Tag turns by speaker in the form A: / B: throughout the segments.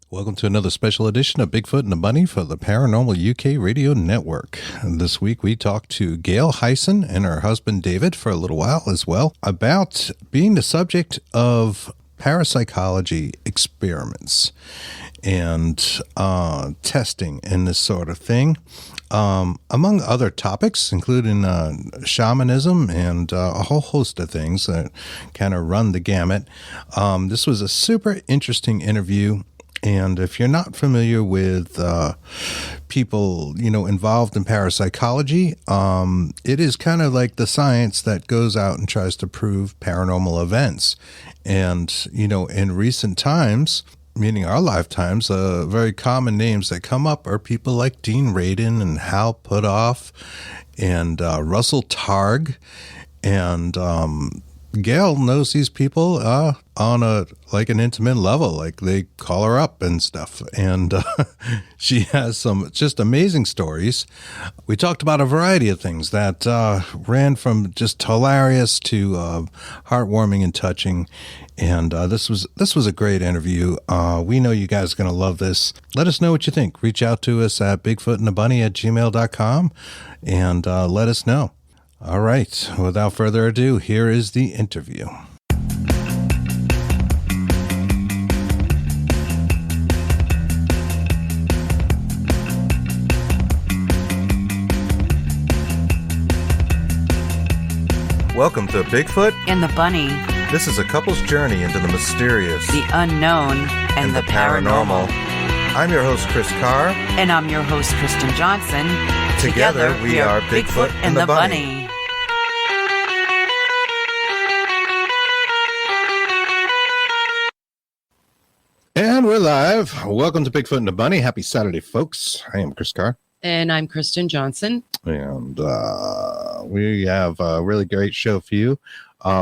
A: Welcome to another special edition of Bigfoot and the Bunny for the Paranormal UK Radio Network. And this week we talked to Gail Hayssen and her husband David for a little while as well about being the subject of parapsychology experiments and testing and this sort of thing, among other topics, including shamanism and a whole host of things that kind of run the gamut. This was a super interesting interview. And if you're not familiar with people, involved in parapsychology, it is kind of like the science that goes out and tries to prove paranormal events. And, in recent times, meaning our lifetimes, very common names that come up are people like Dean Radin and Hal Puthoff and Russell Targ. And Gail knows these people on an intimate level. Like, they call her up and stuff, and she has some just amazing stories. We talked about a variety of things that ran from just hilarious to heartwarming and touching. And this was a great interview. We know you guys are going to love this. Let us know what you think. Reach out to us at bigfootandthebunny@gmail.com and let us know. All right, without further ado, here is the interview. Welcome to Bigfoot
B: and the Bunny.
A: This is a couple's journey into the mysterious,
B: the unknown, and the paranormal.
A: I'm your host, Chris Carr.
B: And I'm your host, Kristen Johnson.
A: Together we are Bigfoot and the Bunny. And we're live. Welcome to Bigfoot and the Bunny. Happy Saturday, folks. I am Chris Carr.
B: And I'm Kristen Johnson.
A: And we have a really great show for you.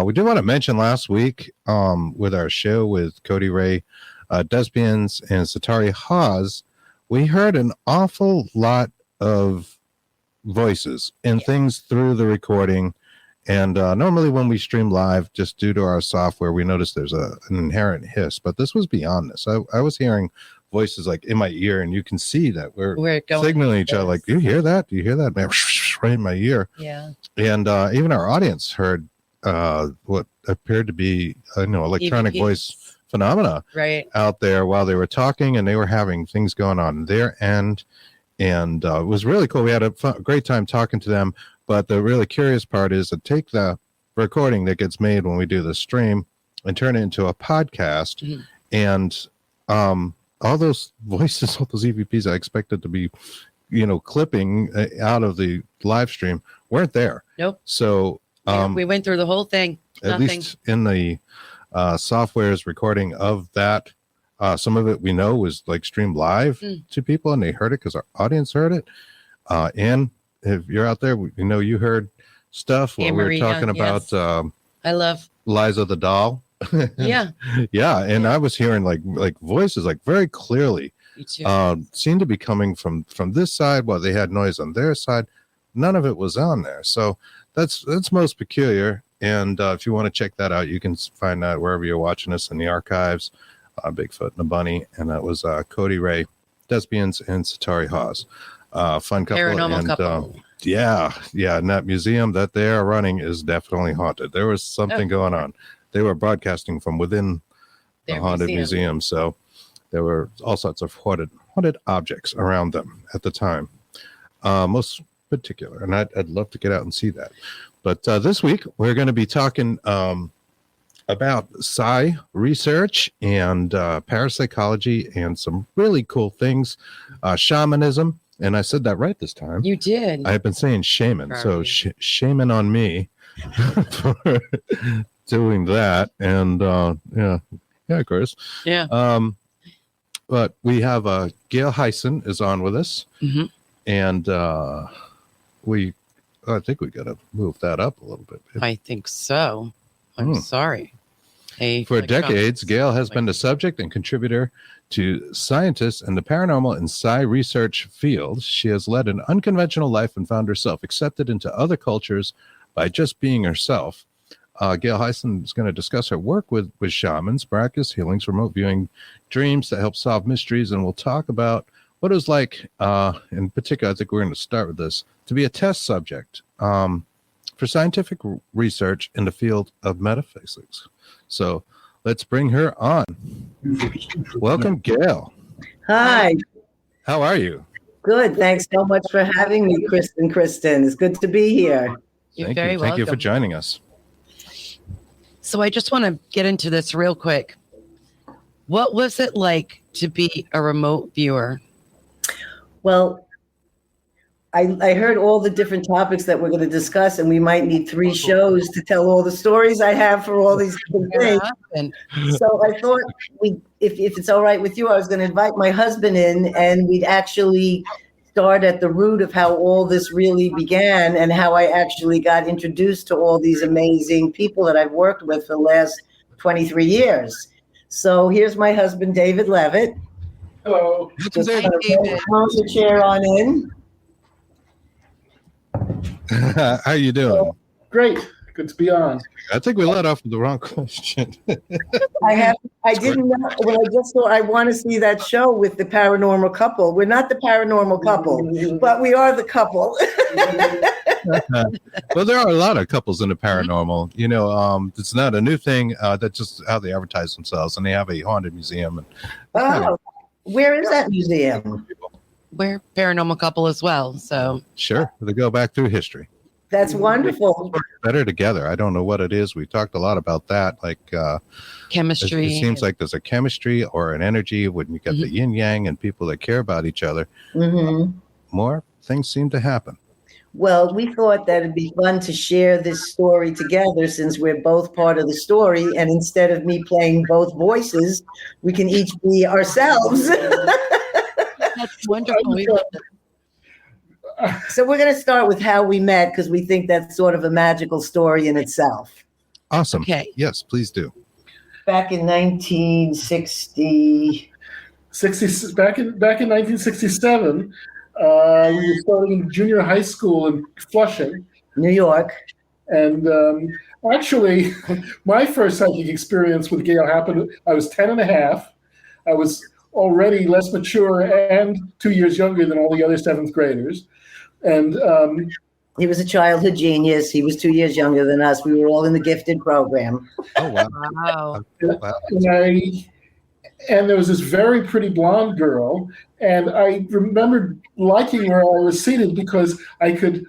A: We did want to mention last week with our show with Cody Ray, Desbians, and Satari Hawes, we heard an awful lot of voices and things through the recording. And normally when we stream live, just due to our software, we notice there's an inherent hiss. But this was beyond this. I was hearing voices like in my ear, and you can see that we're signaling each other. Like, do you hear that? Do you hear that? Man, right in my ear.
B: Yeah.
A: And even our audience heard what appeared to be, electronic
B: EVPs.
A: Voice phenomena out there while they were talking, and they were having things going on their end. And it was really cool. We had a great time talking to them. But the really curious part is to take the recording that gets made when we do the stream and turn it into a podcast. Mm-hmm. And all those voices, all those EVPs I expected to be, clipping out of the live stream weren't there.
B: Nope.
A: So
B: we went through the whole thing.
A: At least in the software's recording of that, some of it we know was like streamed live to people, and they heard it because our audience heard it. And if you're out there, you heard stuff while we were talking about
B: I love
A: Liza the doll.
B: Yeah.
A: Yeah. And I was hearing like voices like very clearly.
B: Me too.
A: Seemed to be coming from this side while they had noise on their side. None of it was on there. So that's most peculiar. And if you want to check that out, you can find that wherever you're watching us in the archives. Bigfoot and the Bunny. And that was Cody Ray, Desbians, and Satari Hawes. Fun couple.
B: Paranormal couple.
A: Yeah. And that museum that they are running is definitely haunted. There was something going on. They were broadcasting from within the haunted museum. So there were all sorts of haunted objects around them at the time. Most particular. And I'd love to get out and see that. But this week, we're going to be talking about psi research and parapsychology and some really cool things. Shamanism. And I said that right this time.
B: You did.
A: I've been saying shaman. So shaman on me for doing that. And yeah, Chris.
B: Yeah.
A: But we have Gail Hayssen is on with us.
B: Mm-hmm.
A: And I think we got to move that up a little bit.
B: I think so. I'm sorry.
A: For decades, Gail has been the subject and contributor to scientists in the paranormal and psi research field. She has led an unconventional life and found herself accepted into other cultures by just being herself. Gail Hayssen is going to discuss her work with shamans, miraculous healings, remote viewing, dreams that help solve mysteries, and we'll talk about what it was like, in particular, I think we're going to start with this, to be a test subject for scientific research in the field of metaphysics. So let's bring her on. Welcome, Gail.
C: Hi.
A: How are you?
C: Good. Thanks so much for having me, Kristen. It's good to be here.
B: You're
A: Thank
B: very
A: you.
B: welcome.
A: Thank you for joining us.
B: So I just want to get into this real quick. What was it like to be a remote viewer?
C: Well, I heard all the different topics that we're going to discuss, and we might need 3 shows to tell all the stories I have for all these different things. So I thought if it's all right with you, I was going to invite my husband in, and we'd actually start at the root of how all this really began and how I actually got introduced to all these amazing people that I've worked with for the last 23 years. So here's my husband, David Levitt.
D: Hello.
C: Just
B: Hi,
C: kind of
B: David.
C: roll the chair on in.
A: How you doing?
D: Great. Good to be on.
A: I think we let off with the wrong question.
C: I didn't know when I just thought I want to see that show with the paranormal couple. We're not the paranormal couple, but we are the couple.
A: Well, there are a lot of couples in the paranormal. You know, it's not a new thing. That's just how they advertise themselves, and they have a haunted museum. And
C: Oh, where is that museum?
B: We're paranormal couple as well. So
A: Sure, they go back through history.
C: That's wonderful.
A: Better together. I don't know what it is. We talked a lot about that. Like
B: chemistry.
A: it seems like there's a chemistry or an energy when you get the yin yang and people that care about each other.
C: Mm-hmm.
A: More things seem to happen.
C: Well, we thought that it'd be fun to share this story together since we're both part of the story. And instead of me playing both voices, we can each be ourselves.
B: That's wonderful. We love it.
C: So we're going to start with how we met because we think that's sort of a magical story in itself.
A: Awesome.
B: Okay.
A: Yes, please do.
C: Back in 1960.
D: Back in 1967, we were starting junior high school in Flushing.
C: New York.
D: And actually, my first psychic experience with Gail happened, I was 10 and a half. I was already less mature and 2 years younger than all the other 7th graders. And
C: He was a childhood genius. He was 2 years younger than us. We were all in the gifted program.
A: Oh, wow.
B: Wow.
A: Wow.
D: and there was this very pretty blonde girl. And I remembered liking where I was seated because I could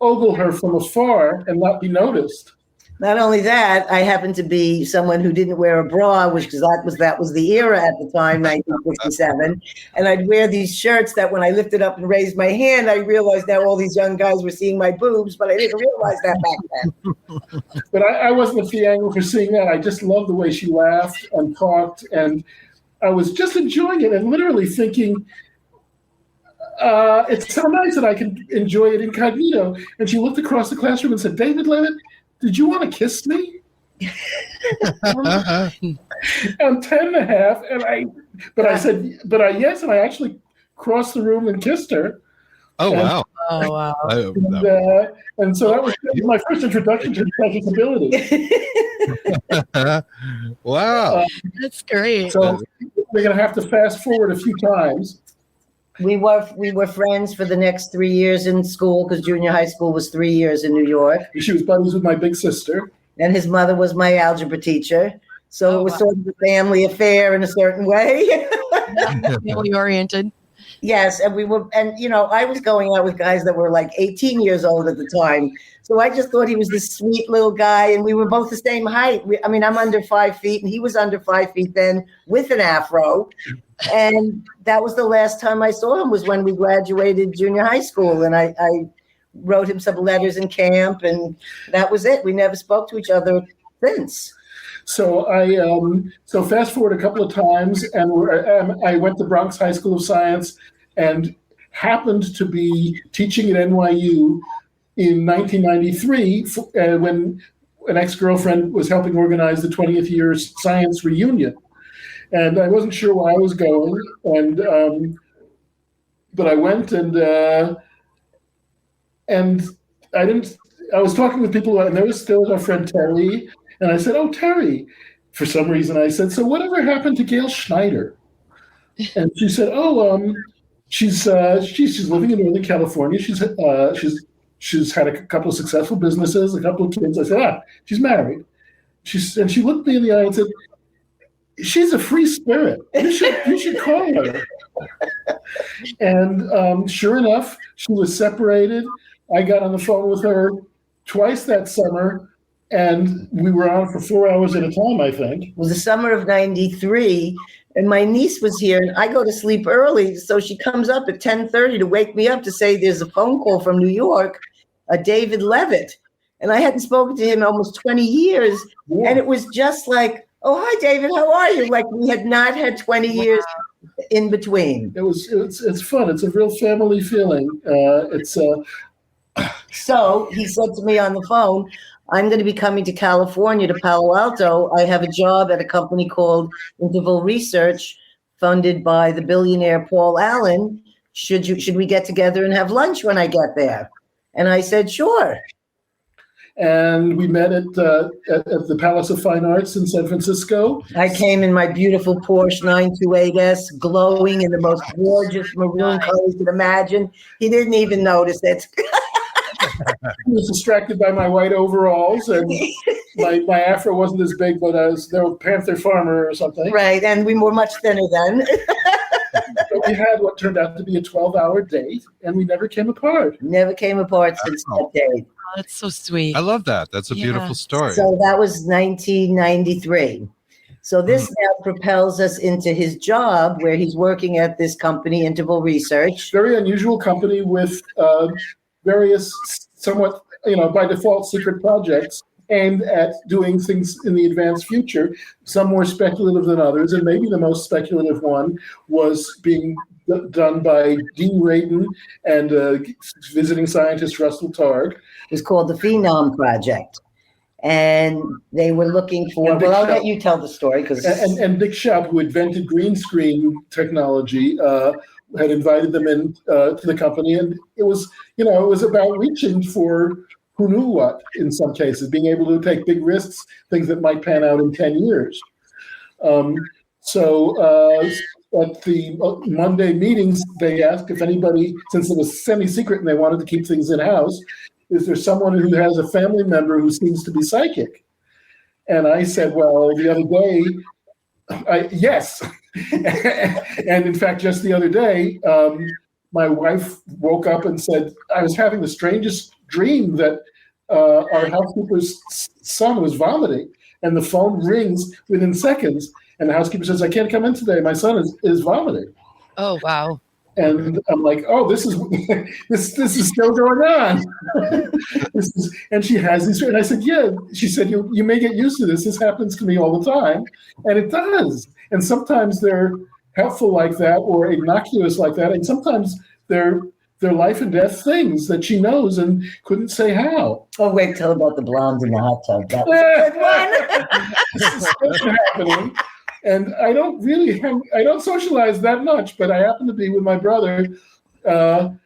D: ogle her from afar and not be noticed.
C: Not only that, I happened to be someone who didn't wear a bra, which that was the era at the time, 1967. And I'd wear these shirts that when I lifted up and raised my hand, I realized now all these young guys were seeing my boobs, but I didn't realize that back then.
D: But I wasn't at the angle for seeing that. I just loved the way she laughed and talked, and I was just enjoying it and literally thinking, it's so nice that I can enjoy it incognito. And she looked across the classroom and said, "David Levitt, did you want to kiss me?" I'm 10 and a half, I said, yes, and I actually crossed the room and kissed her.
A: Oh, wow.
B: Oh, wow.
D: And so that was my first introduction to psychic ability.
A: Wow.
B: That's great.
D: So we're going to have to fast forward a few times.
C: We were friends for the next 3 years in school because junior high school was 3 years in New York.
D: She was buddies with my big sister.
C: And his mother was my algebra teacher. So
B: Oh,
C: it was
B: wow.
C: sort of a family affair in a certain way.
B: Family oriented.
C: Yes, and I was going out with guys that were like 18 years old at the time. So I just thought he was this sweet little guy, and we were both the same height. I'm under 5 feet, and he was under 5 feet then with an afro. And that was the last time I saw him was when we graduated junior high school, and I wrote him some letters in camp, and that was it. We never spoke to each other since.
D: So so fast forward a couple of times, and I went to Bronx High School of Science and happened to be teaching at NYU in 1993 when an ex-girlfriend was helping organize the 20th year science reunion. And I wasn't sure where I was going, but I went and I didn't. I was talking with people, and there was our friend Terry, and I said, "Oh, Terry," for some reason I said, "So whatever happened to Gail Schneider?" And she said, "Oh, she's living in Northern California. She's had a couple of successful businesses, a couple of kids." I said, she's married. And she looked me in the eye and said, "She's a free spirit. You should call her." And sure enough, she was separated. I got on the phone with her twice that summer, and we were on for 4 hours at a time, I think.
C: It was the summer of 93, and my niece was here, and I go to sleep early, so she comes up at 10:30 to wake me up to say there's a phone call from New York, David Levitt. And I hadn't spoken to him almost 20 years, and it was just like, "Oh, hi, David, how are you?" Like we had not had 20 years in between.
D: It's fun. It's a real family feeling.
C: So he said to me on the phone, "I'm going to be coming to California, to Palo Alto. I have a job at a company called Interval Research, funded by the billionaire Paul Allen. Should we get together and have lunch when I get there?" And I said, "Sure."
D: And we met at the Palace of Fine Arts in San Francisco.
C: I came in my beautiful Porsche 928S, glowing in the most gorgeous maroon color you could imagine. He didn't even notice it.
D: He was distracted by my white overalls, and my afro wasn't as big, but there was Panther Farmer or something.
C: Right, and we were much thinner then.
D: But we had what turned out to be a 12-hour date, and we never came apart.
C: Never came apart since that day.
B: Oh, that's so sweet.
A: I love that. That's a beautiful story.
C: So that was 1993. So this now propels us into his job, where he's working at this company, Interval Research.
D: Very unusual company with various somewhat, by default, secret projects aimed at doing things in the advanced future, some more speculative than others. And maybe the most speculative one was being done by Dean Radin and visiting scientist Russell Targ.
C: It was called the Phenom Project. And they were looking for, well, I'll let you tell the story.
D: And Dick Schaub, who invented green screen technology, had invited them in to the company. And it was about reaching for who knew what in some cases, being able to take big risks, things that might pan out in 10 years. So at the Monday meetings, they asked if anybody, since it was semi-secret and they wanted to keep things in-house, is there someone who has a family member who seems to be psychic? And I said, well, the other day, yes. And in fact, just the other day, my wife woke up and said, I was having the strangest dream that our housekeeper's son was vomiting, and the phone rings within seconds, and the housekeeper says, I can't come in today. My son is vomiting.
B: Oh, wow.
D: And I'm like, oh, this is this is still going on. And she has these, and I said, yeah. She said, you may get used to this. This happens to me all the time, and it does. And sometimes they're helpful like that, or innocuous like that, and sometimes they're life and death things that she knows and couldn't say how.
C: Oh, wait, tell about the blonde in the hot tub. That was a good one.
D: This is happening. And I don't socialize that much, but I happen to be with my brother, and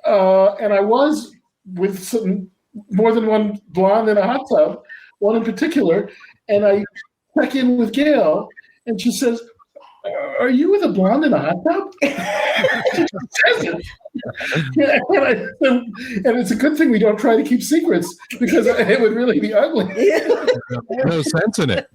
D: I was with more than one blonde in a hot tub, one in particular, and I check in with Gail, and she says, are you with a blonde in a hot tub? She says it. And it's a good thing we don't try to keep secrets, because it would really be ugly.
A: No sense in it.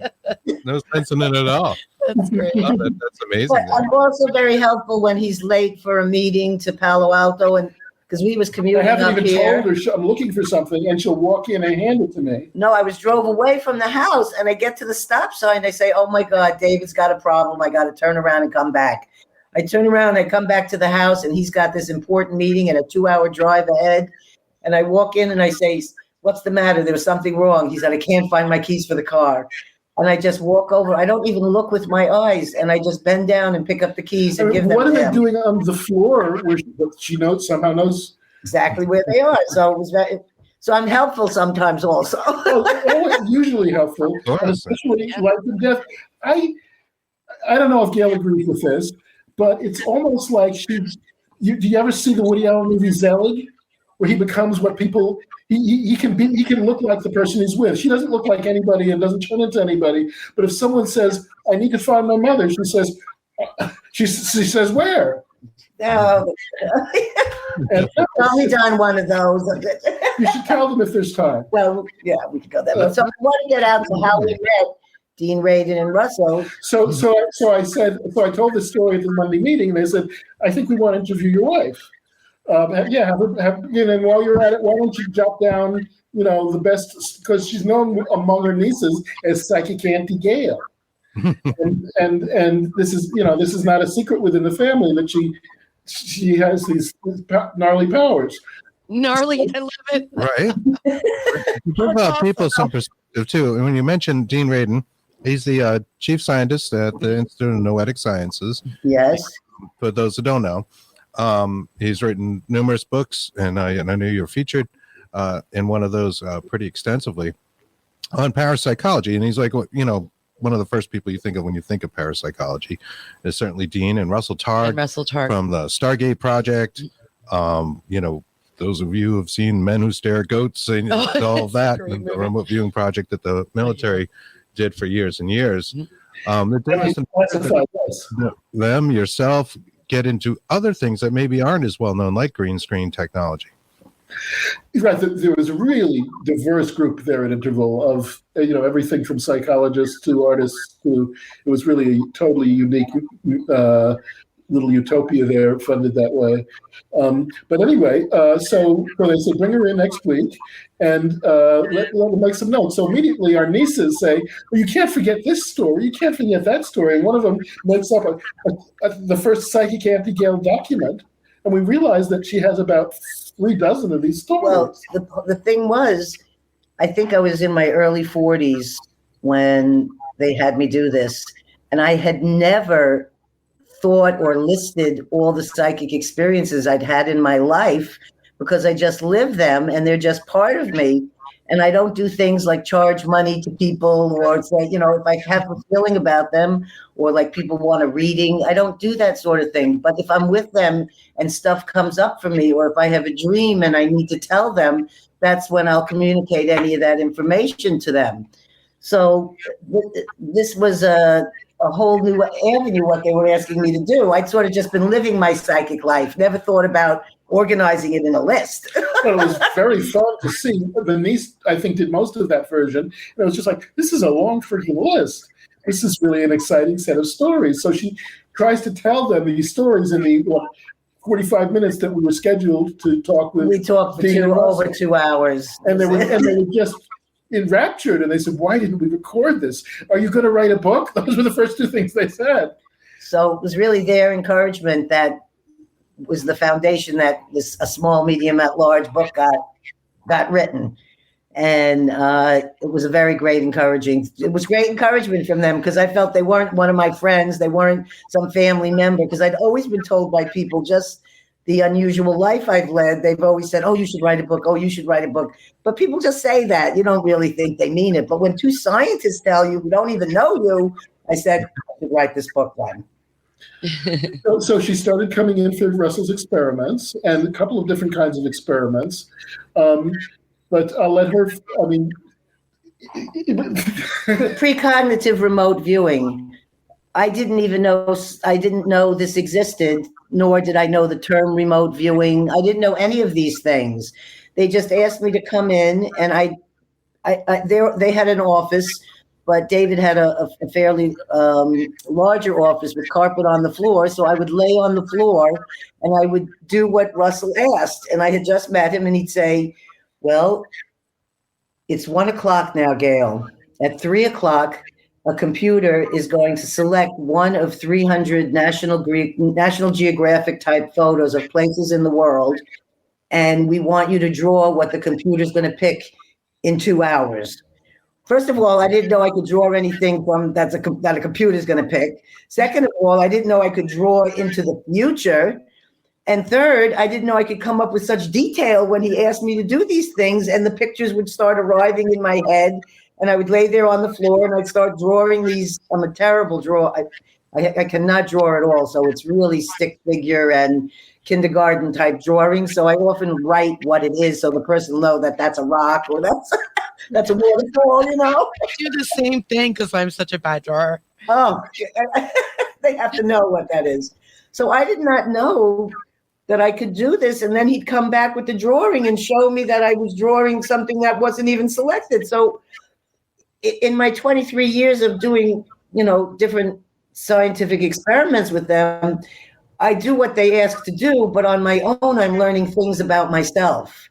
A: No sense in it at all.
B: That's great.
A: Oh, that's amazing.
C: But I'm also very helpful when he's late for a meeting to Palo Alto, and because we was commuting
D: up here. I haven't even
C: here.
D: told her I'm looking for something, and she'll walk in and hand it to me.
C: No, I drove away from the house, and I get to the stop sign. I say, oh, my God, David's got a problem. I got to turn around and come back. I turn around, I come back to the house, and he's got this important meeting and a 2-hour drive ahead. And I walk in, and I say, what's the matter? There was something wrong. He said, I can't find my keys for the car. And I just walk over. I don't even look with my eyes, and I just bend down and pick up the keys and give them to him.
D: What are they doing on the floor where she somehow knows
C: exactly where they are? So it was so I'm helpful sometimes also.
D: Usually helpful, and especially life and death. I don't know if Gail agrees with this, but it's almost like do you ever see the Woody Allen movie Zelig, where he becomes what people he can look like the person he's with. She doesn't look like anybody and doesn't turn into anybody. But if someone says, "I need to find my mother," she says, "Where?"
C: No.
D: And
C: Only done one of those.
D: you should tell them if there's time.
C: Well, yeah, we could go there. But so I want to get out to how we met Dean Radin and Russell.
D: So I told this story at the Monday meeting, and they said, "I think we want to interview your wife." And while you're at it, why don't you jot down, the best, because she's known among her nieces as Psychic Auntie Gail. and this is not a secret within the family that she has these gnarly powers.
B: Gnarly, I love it.
A: Right. Give people some perspective too. And when you mentioned Dean Radin, he's the chief scientist at the Institute of Noetic Sciences.
C: Yes.
A: For those who don't know, he's written numerous books, and I know you're featured in one of those pretty extensively on parapsychology. And he's like, one of the first people you think of when you think of parapsychology is certainly Dean and Russell Targ from the Stargate Project. Those of you who have seen Men Who Stare at Goats and all of that, and the remote viewing project that the military did for years and years. Them, yourself, get into other things that maybe aren't as well known, like green screen technology.
D: Right. There was a really diverse group there at Interval of, everything from psychologists to artists to, it was really a totally unique little utopia there, funded that way. But anyway, so they said, bring her in next week and let them make some notes. So immediately our nieces say, well, you can't forget this story. You can't forget that story. And one of them makes up the first Psychic Auntie Gail document. And we realized that she has about 3 dozen of these stories.
C: Well, the thing was, I think I was in my early 40s when they had me do this. And I had never thought or listed all the psychic experiences I'd had in my life because I just live them and they're just part of me. And I don't do things like charge money to people or say, if I have a feeling about them or like people want a reading, I don't do that sort of thing. But if I'm with them and stuff comes up for me, or if I have a dream and I need to tell them, that's when I'll communicate any of that information to them. So this was a whole new avenue, what they were asking me to do. I'd sort of just been living my psychic life, never thought about organizing it in a list.
D: It was very fun to see. The niece, I think, did most of that version. And it was just like, this is a long freaking list. This is really an exciting set of stories. So she tries to tell them these stories in the 45 minutes that we were scheduled to talk with.
C: We talked for over 2 hours.
D: And they were just enraptured. And they said, why didn't we record this? Are you going to write a book? Those were the first 2 things they said.
C: So it was really their encouragement that was the foundation that a small, medium, at large book got written. And it was a very great encouragement from them because I felt they weren't one of my friends. They weren't some family member because I'd always been told by people just the unusual life I've led. They've always said, oh, you should write a book. Oh, you should write a book. But people just say that. You don't really think they mean it. But when 2 scientists tell you who don't even know you, I said, I should write this book then.
D: So she started coming in for Russell's experiments and a couple of different kinds of experiments. But I'll let her,
C: Precognitive remote viewing. I didn't know this existed, nor did I know the term remote viewing. I didn't know any of these things. They just asked me to come in and they had an office, but David had a fairly larger office with carpet on the floor. So I would lay on the floor and I would do what Russell asked. And I had just met him and he'd say, well, it's 1:00 now, Gail. At 3:00, a computer is going to select one of 300 National Geographic type photos of places in the world. And we want you to draw what the computer's going to pick in 2 hours. First of all, I didn't know I could draw anything that a computer is going to pick. Second of all, I didn't know I could draw into the future. And third, I didn't know I could come up with such detail when he asked me to do these things, and the pictures would start arriving in my head, and I would lay there on the floor and I'd start drawing these. I'm a terrible drawer. I cannot draw at all. So it's really stick figure and kindergarten type drawing. So I often write what it is so the person know that that's a rock or that's a waterfall, you know?
B: I do the same thing because I'm such a bad drawer.
C: Oh, they have to know what that is. So I did not know that I could do this. And then he'd come back with the drawing and show me that I was drawing something that wasn't even selected. So in my 23 years of doing, different scientific experiments with them, I do what they ask to do, but on my own, I'm learning things about myself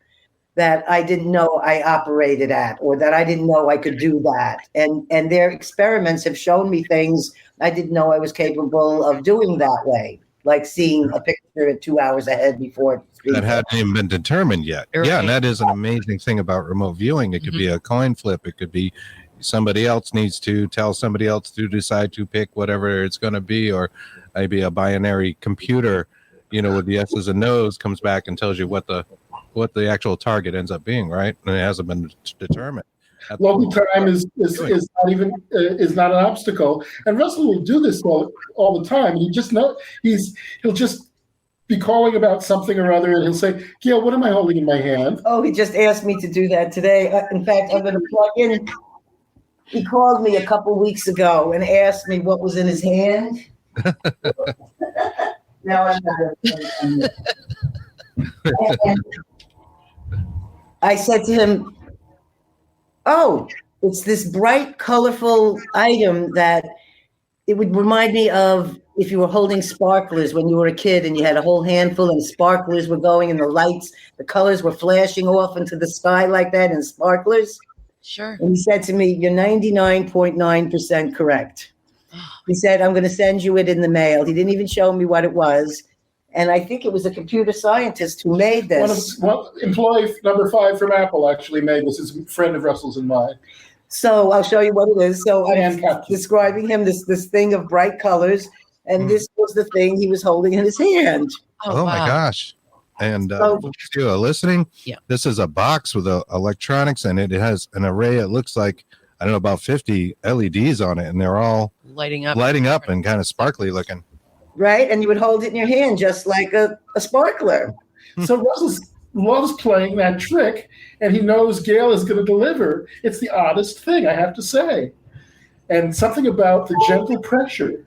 C: that I didn't know I operated at, or that I didn't know I could do that. And their experiments have shown me things I didn't know I was capable of doing that way, like seeing a picture at 2 hours ahead before.
A: That hadn't even been determined yet.
B: Right.
A: Yeah, and that is an amazing thing about remote viewing. It could be a coin flip. It could be somebody else needs to tell somebody else to decide to pick whatever it's going to be, or maybe a binary computer, with the S's and No's comes back and tells you what the actual target ends up being, right? And it hasn't been determined.
D: Local time is not even is not an obstacle. And Russell will do this all the time. You just know he'll just be calling about something or other, and he'll say, "Gail, what am I holding in my hand?"
C: Oh, he just asked me to do that today. In fact, I'm going to plug in. He called me a couple weeks ago and asked me what was in his hand. Now I'm not. I said to him, "Oh, it's this bright, colorful item that it would remind me of if you were holding sparklers when you were a kid and you had a whole handful and sparklers were going and the lights, the colors were flashing off into the sky like that and sparklers."
B: Sure.
C: And he said to me, "You're 99.9% correct." He said, "I'm going to send you it in the mail." He didn't even show me what it was. And I think it was a computer scientist who made this.
D: Employee number 5 from Apple actually made this. It's a friend of Russell's and mine.
C: So I'll show you what it is. So I'm describing him this thing of bright colors. And this was the thing he was holding in his hand.
A: Oh my gosh. And if you are listening, this is a box with electronics, and it has an array. It looks like, I don't know, about 50 LEDs on it, and they're all lighting up and kind of sparkly looking.
C: Right? And you would hold it in your hand just like a sparkler.
D: So Russell loves playing that trick, and he knows Gail is going to deliver. It's the oddest thing, I have to say. And something about the gentle pressure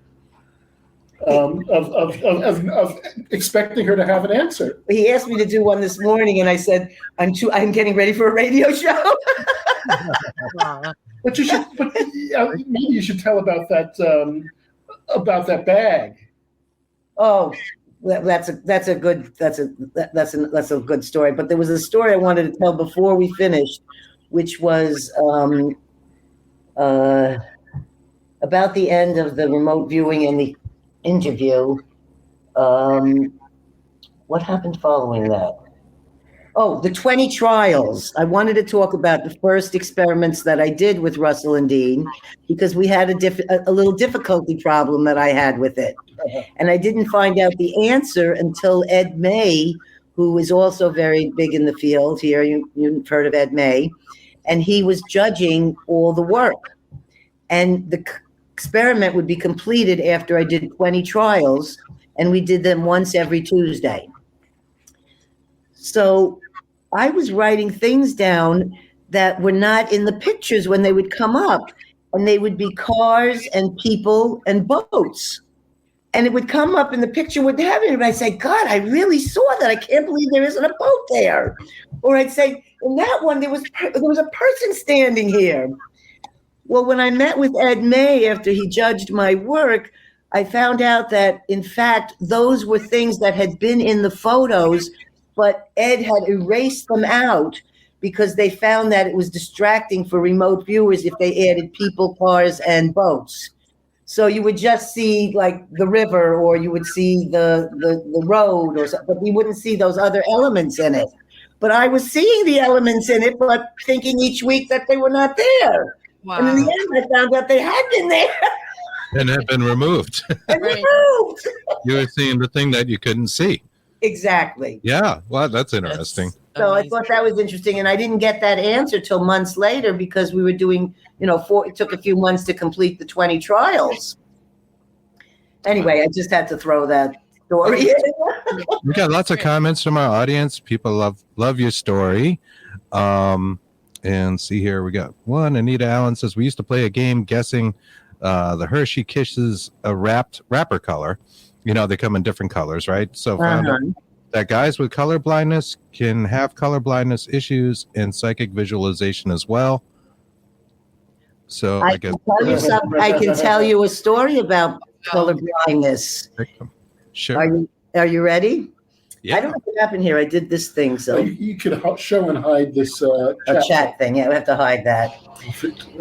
D: of expecting her to have an answer.
C: He asked me to do one this morning, and I said, I'm getting ready for a radio show.
D: But maybe you should tell about that bag.
C: Oh, that's a good story. But there was a story I wanted to tell before we finished, which was about the end of the remote viewing and the interview. What happened following that? Oh, the 20 trials. I wanted to talk about the first experiments that I did with Russell and Dean, because we had a little difficulty problem that I had with it. And I didn't find out the answer until Ed May, who is also very big in the field here. You've heard of Ed May. And he was judging all the work. And the experiment would be completed after I did 20 trials, and we did them once every Tuesday. So I was writing things down that were not in the pictures when they would come up, and they would be cars and people and boats. And it would come up in the picture with having it, and I'd say, "God, I really saw that. I can't believe there isn't a boat there." Or I'd say, "In that one, there was a person standing here." Well, when I met with Ed May after he judged my work, I found out that, in fact, those were things that had been in the photos, but Ed had erased them out because they found that it was distracting for remote viewers if they added people, cars, and boats. So you would just see like the river, or you would see the road, or something, but you wouldn't see those other elements in it. But I was seeing the elements in it, but thinking each week that they were not there. Wow. And in the end, I found out they had been there.
A: And had been removed.
C: Removed.
A: You were seeing the thing that you couldn't see.
C: Exactly.
A: Yeah. Well, that's interesting.
C: So I thought that was interesting. And I didn't get that answer till months later, because we were doing, it took a few months to complete the 20 trials. Anyway, I just had to throw that story in.
A: We got lots of comments from our audience. People love your story. And see here, we got one. Anita Allen says, we used to play a game guessing the Hershey Kisses wrapper color. You know, they come in different colors, right? So found out that guys with color blindness can have color blindness issues and psychic visualization as well. So I guess
C: I can tell you a story about color blindness.
A: Sure.
C: Are you ready?
A: Yeah.
C: I don't know what happened here. I did this thing, so
D: You could show and hide this
C: chat thing. Yeah, we have to hide that.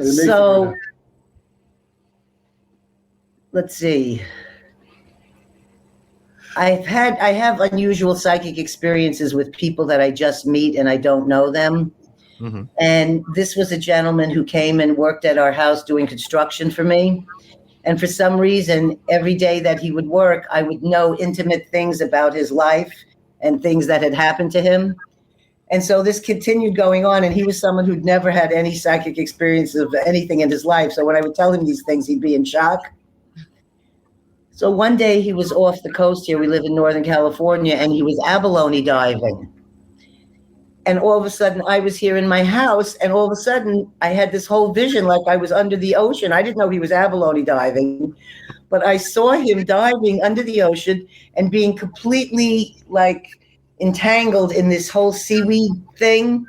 D: So
C: So let's see. I have unusual psychic experiences with people that I just meet and I don't know them.
A: Mm-hmm.
C: And this was a gentleman who came and worked at our house doing construction for me. And for some reason, every day that he would work, I would know intimate things about his life and things that had happened to him. And so this continued going on. And he was someone who'd never had any psychic experiences of anything in his life. So when I would tell him these things, he'd be in shock. So one day he was off the coast here. We live in Northern California, and he was abalone diving. And all of a sudden I was here in my house, and all of a sudden I had this whole vision like I was under the ocean. I didn't know he was abalone diving, but I saw him diving under the ocean and being completely like entangled in this whole seaweed thing.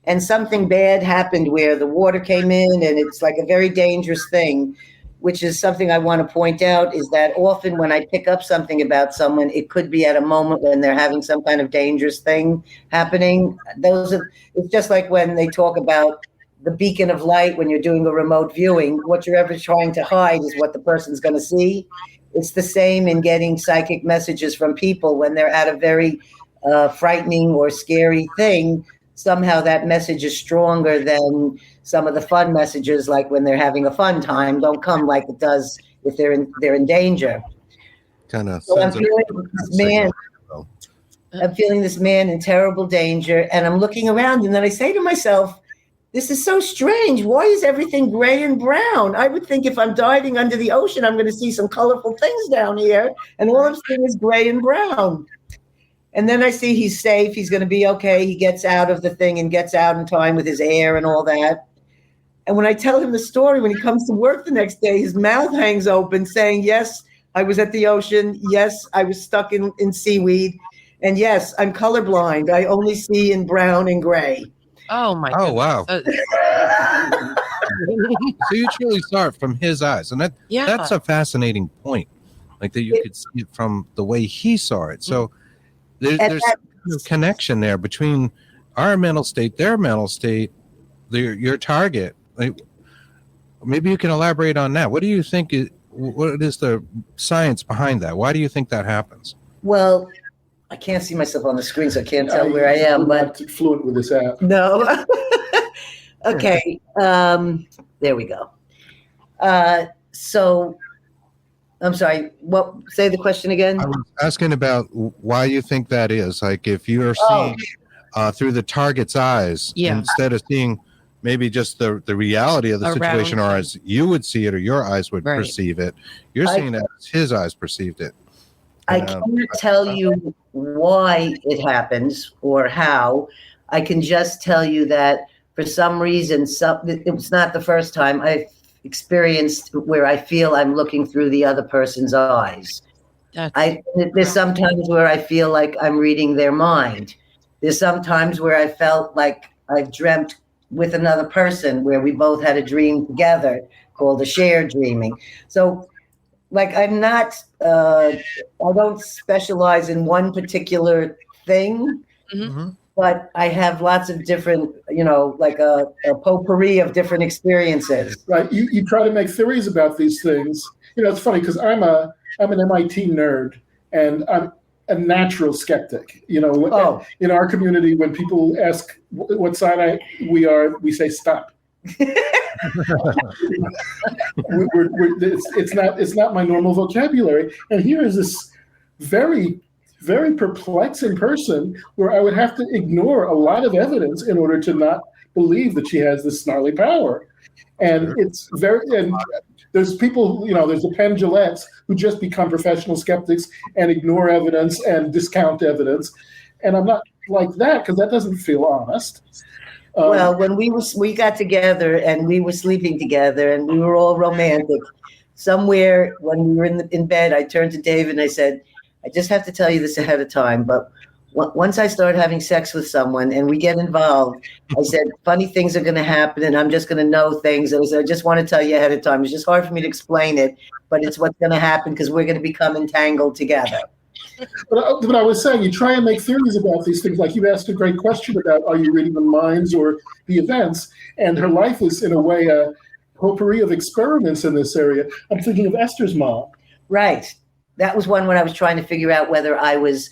C: And something bad happened where the water came in, and it's like a very dangerous thing, which is something I want to point out, is that often when I pick up something about someone, it could be at a moment when they're having some kind of dangerous thing happening. It's just like when they talk about the beacon of light when you're doing a remote viewing, what you're ever trying to hide is what the person's going to see. It's the same in getting psychic messages from people when they're at a very frightening or scary thing. Somehow that message is stronger than some of the fun messages, like when they're having a fun time, don't come like it does if they're in danger.
A: Kind of.
C: So I'm feeling this man in terrible danger, and I'm looking around, and then I say to myself, this is so strange. Why is everything gray and brown? I would think if I'm diving under the ocean, I'm going to see some colorful things down here, and all I'm seeing is gray and brown. And then I see he's safe. He's going to be okay. He gets out of the thing and gets out in time with his air and all that. And when I tell him the story, when he comes to work the next day, his mouth hangs open saying, yes, I was at the ocean. Yes, I was stuck in seaweed. And yes, I'm colorblind. I only see in brown and gray.
B: Oh, my goodness.
A: Oh, wow. So you truly saw it from his eyes. And that's a fascinating point. Like that you could see it from the way he saw it. So there's a connection there between our mental state, their mental state, your target. Like, maybe you can elaborate on that. What do you think what is the science behind that? Why do you think that happens?
C: Well, I can't see myself on the screen, so I can't tell where I am. But
D: I'm fluent with this app.
C: No. Okay. There we go. So I'm sorry. Say the question again.
A: I was asking about why you think that is. Like if you're seeing through the target's eyes instead of seeing maybe just the reality of the situation, or as you would see it, or your eyes would perceive it, you're seeing it as his eyes perceived it.
C: I can't tell you why it happens or how. I can just tell you that for some reason, it's not the first time I've experienced where I feel I'm looking through the other person's eyes. There's sometimes where I feel like I'm reading their mind. There's sometimes where I felt like I've dreamt with another person, where we both had a dream together called a shared dreaming. So like I'm not, I don't specialize in one particular thing, but I have lots of different, like a potpourri of different experiences.
D: Right. You try to make theories about these things. It's funny because I'm an MIT nerd, and I'm a natural skeptic. In our community, when people ask what sign we are, we say stop. It's not my normal vocabulary. And here is this very, very perplexing person where I would have to ignore a lot of evidence in order to not believe that she has this snarly power. And it's and there's people, there's the Penn Jillettes who just become professional skeptics and ignore evidence and discount evidence. And I'm not like that, because that doesn't feel honest.
C: Well, when we got together and we were sleeping together and we were all romantic, somewhere when we were in bed, I turned to David and I said, I just have to tell you this ahead of time, but once I start having sex with someone and we get involved, I said, funny things are going to happen and I'm just going to know things. I said, I just want to tell you ahead of time. It's just hard for me to explain it, but it's what's going to happen because we're going to become entangled together.
D: But I was saying, you try and make theories about these things. Like you asked a great question about, are you reading the minds or the events? And her life is, in a way, a potpourri of experiments in this area. I'm thinking of Esther's mom.
C: Right. That was one when I was trying to figure out whether I was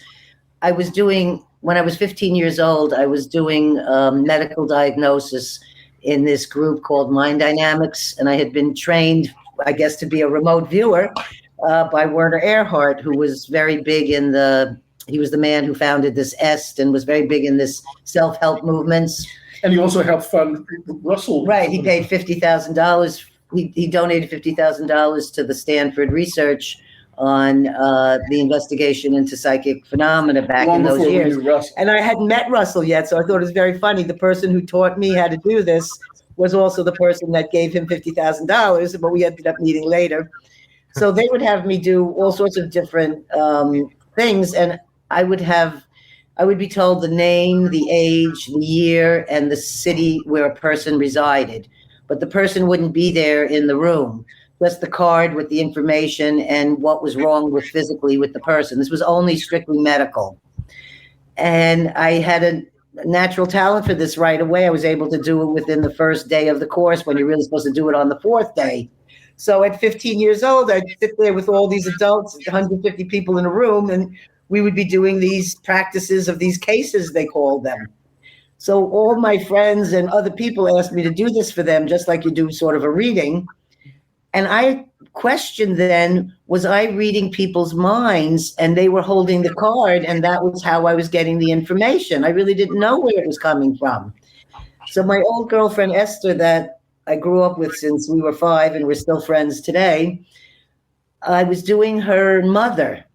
C: doing, when I was 15 years old, I was doing medical diagnosis in this group called Mind Dynamics. And I had been trained, I guess, to be a remote viewer by Werner Erhard, who was very big he was the man who founded this EST and was very big in this self-help movements.
D: And he also helped fund Russell.
C: Right. He paid $50,000. He donated $50,000 to the Stanford research on the investigation into psychic phenomena back in those years. And I hadn't met Russell yet, so I thought it was very funny. The person who taught me how to do this was also the person that gave him $50,000, but we ended up meeting later. So they would have me do all sorts of different things, and I would be told the name, the age, the year, and the city where a person resided. But the person wouldn't be there in the room. Just the card with the information and what was wrong physically with the person. This was only strictly medical. And I had a natural talent for this right away. I was able to do it within the first day of the course when you're really supposed to do it on the fourth day. So at 15 years old, I'd sit there with all these adults, 150 people in a room, and we would be doing these practices of these cases, they called them. So all my friends and other people asked me to do this for them, just like you do sort of a reading. And I questioned then, was I reading people's minds and they were holding the card and that was how I was getting the information? I really didn't know where it was coming from. So my old girlfriend, Esther, that I grew up with since we were 5 and we're still friends today, I was doing her mother.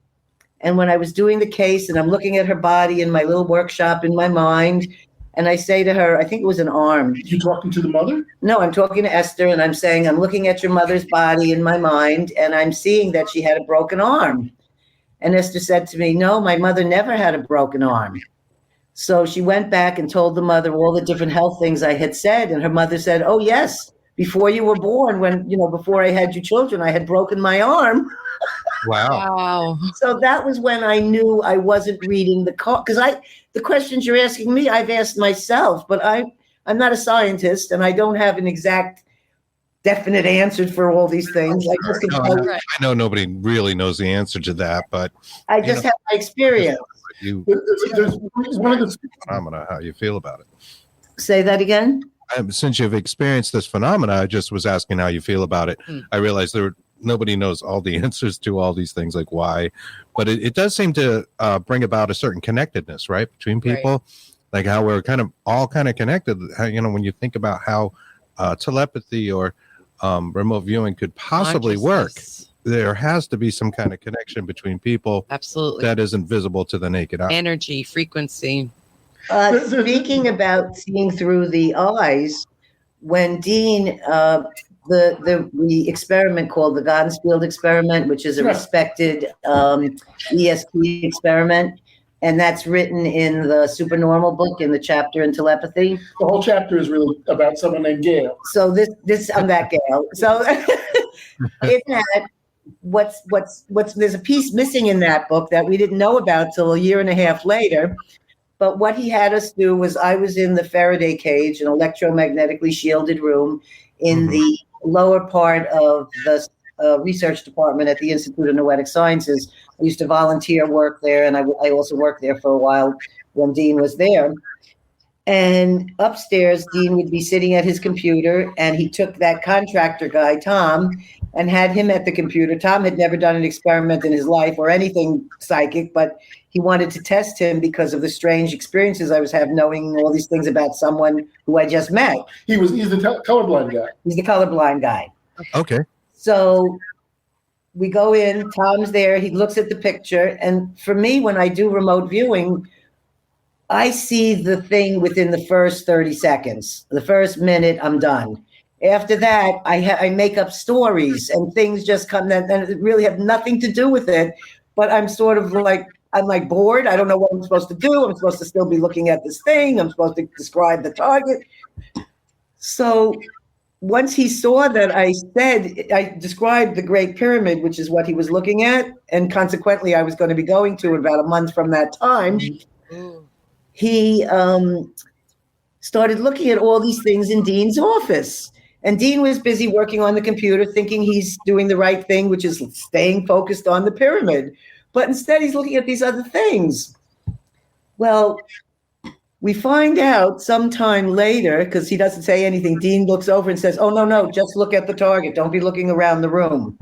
C: And when I was doing the case and I'm looking at her body in my little workshop in my mind, and I say to her, I think it was an arm.
D: You talking to the mother?
C: No, I'm talking to Esther, and I'm saying, I'm looking at your mother's body in my mind, and I'm seeing that she had a broken arm. And Esther said to me, no, my mother never had a broken arm. So she went back and told the mother all the different health things I had said. And her mother said, oh, yes, before you were born, before I had you children, I had broken my arm.
A: Wow.
C: So that was when I knew I wasn't reading the card. Because the questions you're asking me, I've asked myself, but I'm not a scientist and I don't have an exact definite answer for all these things.
A: I know nobody really knows the answer to that, but
C: I just have my experience.
D: There's one of the
A: phenomena, how you feel about it.
C: Say that again?
A: Since you've experienced this phenomena, I just was asking how you feel about it. I realized nobody knows all the answers to all these things, like why, but it does seem to bring about a certain connectedness, right, between people, right. Like how we're all connected. How, when you think about how telepathy or remote viewing could possibly work, there has to be some kind of connection between people.
B: Absolutely.
A: That isn't visible to the naked eye.
B: Energy, frequency.
C: Speaking about seeing through the eyes, when Dean, the experiment called the Godensfield experiment, which is a respected ESP experiment, and that's written in the Supernormal book in the chapter in telepathy.
D: The whole chapter is really about someone named Gail.
C: So this I'm that Gail. So it had there's a piece missing in that book that we didn't know about till a year and a half later. But what he had us do was, I was in the Faraday cage, an electromagnetically shielded room in the lower part of the research department at the Institute of Noetic Sciences. I used to volunteer work there, and I also worked there for a while when Dean was there. And upstairs, Dean would be sitting at his computer, and he took that contractor guy, Tom, and had him at the computer. Tom had never done an experiment in his life or anything psychic, but he wanted to test him because of the strange experiences I was having, knowing all these things about someone who I just met.
D: He's the colorblind guy.
C: He's the colorblind guy.
A: Okay.
C: So we go in, Tom's there, he looks at the picture. And for me, when I do remote viewing, I see the thing within the first 30 seconds. The first minute, I'm done. After that, I make up stories and things just come that really have nothing to do with it. But I'm sort of like, I'm like bored. I don't know what I'm supposed to do. I'm supposed to still be looking at this thing. I'm supposed to describe the target. So once he saw that I described the Great Pyramid, which is what he was looking at, and consequently I was going to be going to in about a month from that time, he started looking at all these things in Dean's office. And Dean was busy working on the computer, thinking he's doing the right thing, which is staying focused on the pyramid. But instead, he's looking at these other things. Well, we find out sometime later, because he doesn't say anything, Dean looks over and says, "Oh, no, just look at the target. Don't be looking around the room."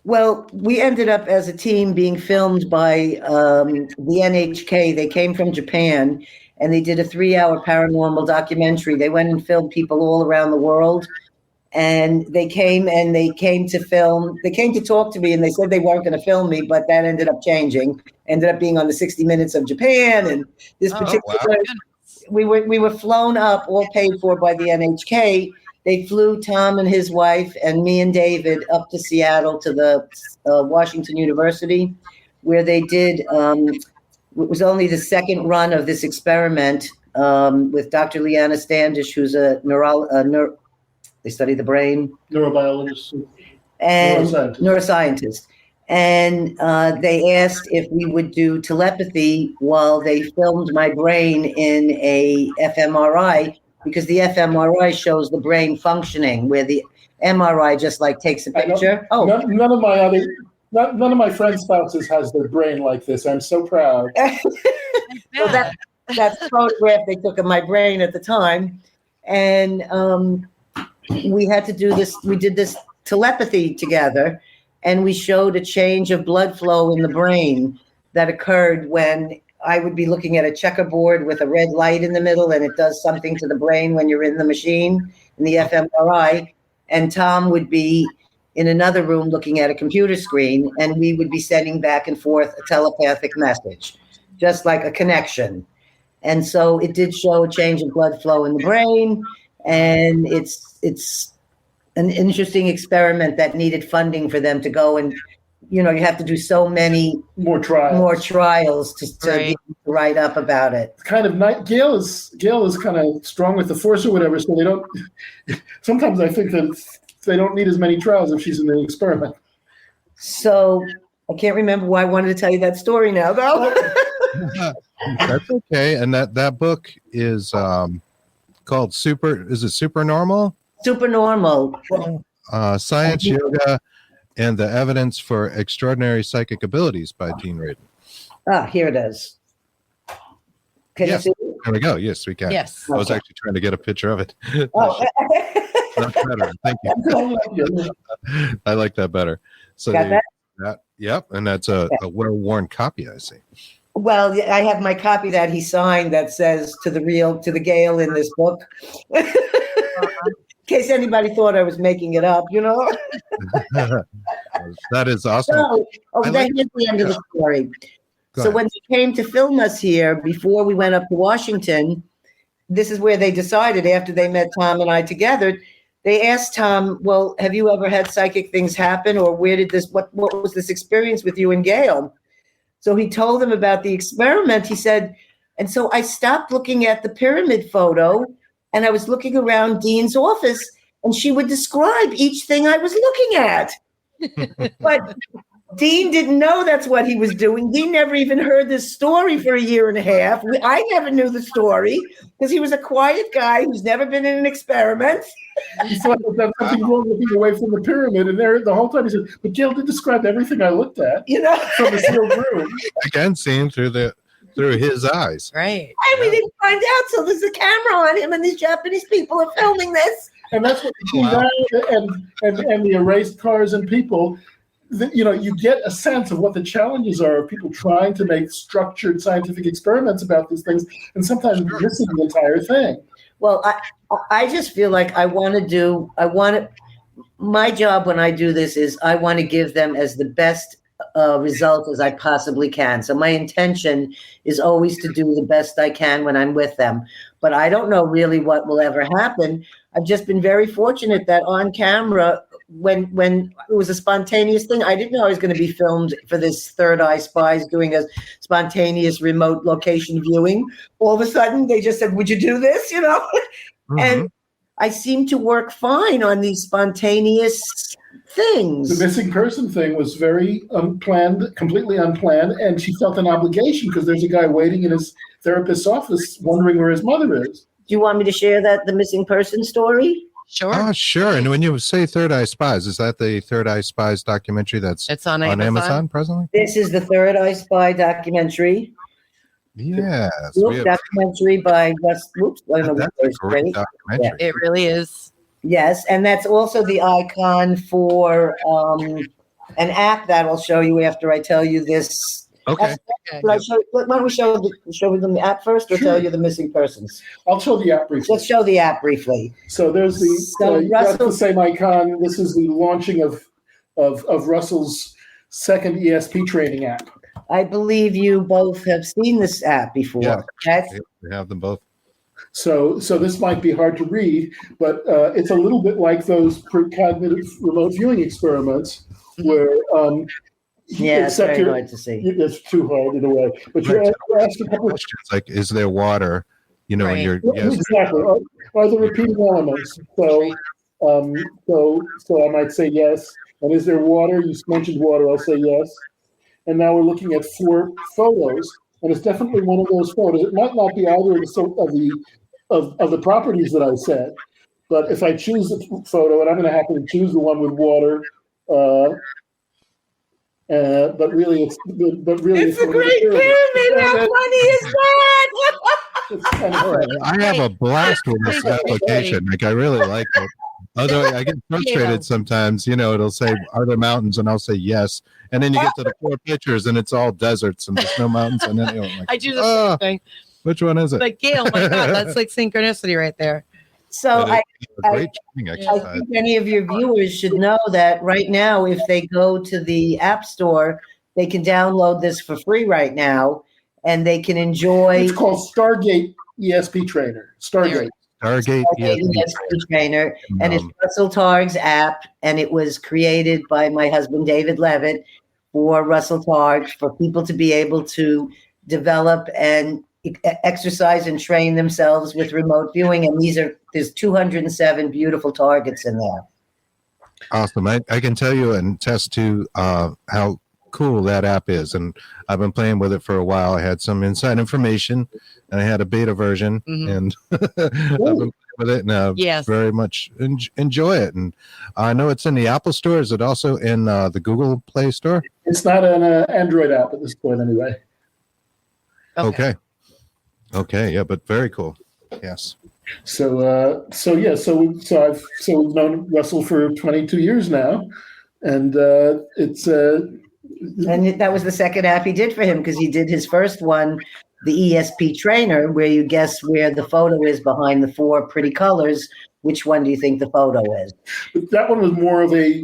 C: Well, we ended up as a team being filmed by the NHK. They came from Japan, and they did a 3-hour paranormal documentary. They went and filmed people all around the world. And they came to film. They came to talk to me, and they said they weren't going to film me, but that ended up changing. Ended up being on the 60 Minutes of Japan, and this particular. Wow. We were flown up, all paid for by the NHK. They flew Tom and his wife and me and David up to Seattle to the Washington University, where they did. It was only the second run of this experiment with Dr. Leanna Standish, who's a they study the brain.
D: Neurobiologist.
C: And neuroscientist. And they asked if we would do telepathy while they filmed my brain in a fMRI, because the fMRI shows the brain functioning, where the MRI just like takes a picture.
D: None of my friends' spouses has their brain like this. I'm so proud.
C: So that's the photograph they took of my brain at the time. And we had to do this. We did this telepathy together, and we showed a change of blood flow in the brain that occurred when I would be looking at a checkerboard with a red light in the middle, and it does something to the brain when you're in the machine, in the fMRI. And Tom would be in another room looking at a computer screen, and we would be sending back and forth a telepathic message, just like a connection. And so it did show a change of blood flow in the brain. And it's an interesting experiment that needed funding for them to go, and you have to do so many
D: more trials
C: to write up about it.
D: Kind of nice. Gail is kind of strong with the force or whatever, so they don't. Sometimes I think that they don't need as many trials if she's in the experiment.
C: So I can't remember why I wanted to tell you that story now, though.
A: That's okay. And that book is called Is it Super Normal?
C: Super Normal.
A: Science, Yoga, and the Evidence for Extraordinary Psychic Abilities by Dean Radin.
C: Here it is. Can you see it?
A: There we go. Yes, we can.
B: Yes.
A: I was actually trying to get a picture of it.
C: Oh.
A: That's better. Thank you. I like that better. So
C: Got
A: that? Yep. And that's a well-worn copy, I see.
C: Well, I have my copy that he signed that says to the Gail in this book. In case anybody thought I was making it up,
A: That is awesome.
C: So, here's the end of the story. So when they came to film us here, before we went up to Washington, this is where they decided, after they met Tom and I together, they asked Tom, well, have you ever had psychic things happen? Or what was this experience with you and Gail? So he told them about the experiment. He said, and so I stopped looking at the pyramid photo, and I was looking around Dean's office, and she would describe each thing I was looking at. But Dean didn't know that's what he was doing. Dean never even heard this story for 1.5 years. I never knew the story because he was a quiet guy who's never been in an experiment.
D: He thought that there was something wrong looking away from the pyramid, and there the whole time he said, but Gail did describe everything I looked at, from the sealed room.
A: Again, seeing through the through his eyes.
B: Right.
C: And we didn't find out. So there's a camera on him, and these Japanese people are filming this.
D: And that's what you see now, and the erased cars and people. You get a sense of what the challenges are of people trying to make structured scientific experiments about these things, and sometimes missing the entire thing.
C: Well, I just feel like my job when I do this is I want to give them as the best result as I possibly can. So my intention is always to do the best I can when I'm with them. But I don't know really what will ever happen. I've just been very fortunate that on camera, when it was a spontaneous thing, I didn't know I was going to be filmed for this Third Eye Spies doing a spontaneous remote location viewing. All of a sudden, they just said, "Would you do this?"
A: Mm-hmm.
C: And I seem to work fine on these spontaneous things.
D: The missing person thing was very unplanned, completely unplanned, and she felt an obligation because there's a guy waiting in his therapist's office wondering where his mother is.
C: Do you want me to share the missing person story?
B: Sure.
A: Oh, sure. And when you say Third Eye Spies, is that the Third Eye Spies documentary
B: It's on
A: Amazon presently?
C: This is the Third Eye Spy documentary.
A: Yes.
C: Documentary by
A: That's a great documentary.
B: It really is.
C: Yes, and that's also the icon for an app that I'll show you after I tell you this.
A: Okay.
C: Why don't we show them the app first, or tell you the missing persons?
D: I'll show the app briefly.
C: Let's show the app briefly.
D: So there's that's the same icon. This is the launching of Russell's second ESP training app.
C: I believe you both have seen this app before.
A: Yeah.
C: Yes?
A: We have them both.
D: So this might be hard to read, but it's a little bit like those precognitive remote viewing experiments where
C: it's very hard to see.
D: It's too hard in a way. But you're asking a couple of
A: questions like, is there water? When you're
D: exactly. Are there repeating elements? So I might say yes. And is there water? You mentioned water. I'll say yes. And now we're looking at 4 photos, and it's definitely one of those photos. It might not be either of the properties that I said, but if I choose the photo, and I'm going to happen to choose the one with water, but really, it's
C: a great pyramid. How funny is that?
A: I have a blast with this application. Like, I really like it. Although I get frustrated sometimes, it'll say, "Are there mountains?" and I'll say yes, and then you get to the 4 pictures and it's all deserts and there's no mountains, and then
B: I do the same thing.
A: Which one is it?
B: Like, Gail, my God, that's like synchronicity right there.
C: So I
A: think
C: many of your viewers should know that right now, if they go to the App Store, they can download this for free right now, and they can enjoy.
D: It's called Stargate ESP Trainer. Stargate
C: ESP Trainer, and it's Russell Targ's app, and it was created by my husband David Levitt for Russell Targ, for people to be able to develop and exercise and train themselves with remote viewing. And there's 207 beautiful targets in there.
A: Awesome. I can tell you and attest to how cool that app is, and I've been playing with it for a while. I had some inside information, and I had a beta version, and I've been playing with it, and very much enjoy it. And I know it's in the Apple Store. Is it also in the Google Play Store?
D: It's not an Android app at this point, anyway.
A: Okay. Yeah, but very cool. Yes.
D: So we've known Russell for 22 years now, and it's.
C: And that was the second app he did for him, because he did his first one, the ESP Trainer, where you guess where the photo is behind the 4 pretty colors. Which one do you think the photo is?
D: But that one was more of a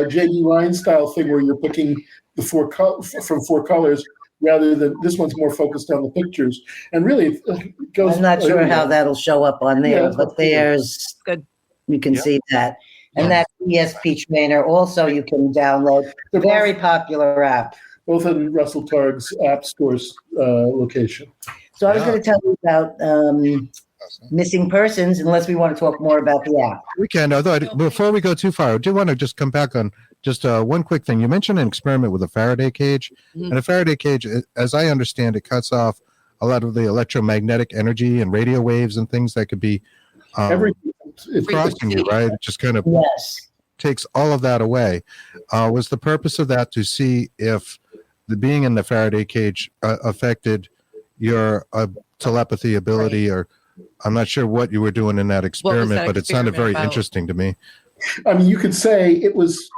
D: J.D. Ryan style thing, where you're picking the 4 from 4 colors, rather than this one's more focused on the pictures. And really, it goes.
C: I'm not sure how that'll show up on there, but there's
B: good.
C: You can see that. And that ESP Trainer also you can download. It's a very popular app.
D: Both in Russell Targ's App Store's location.
C: So I was going to tell you about missing persons, unless we want to talk more about the app.
A: We can. Although before we go too far, I do want to just come back on just one quick thing. You mentioned an experiment with a Faraday cage. And a Faraday cage, as I understand it, cuts off a lot of the electromagnetic energy and radio waves and things that could be crossing you, right? It just kind of takes all of that away. Was the purpose of that to see if the being in the Faraday cage affected your telepathy ability, or I'm not sure what you were doing in that experiment, but it sounded very interesting to me.
D: I mean, you could say it was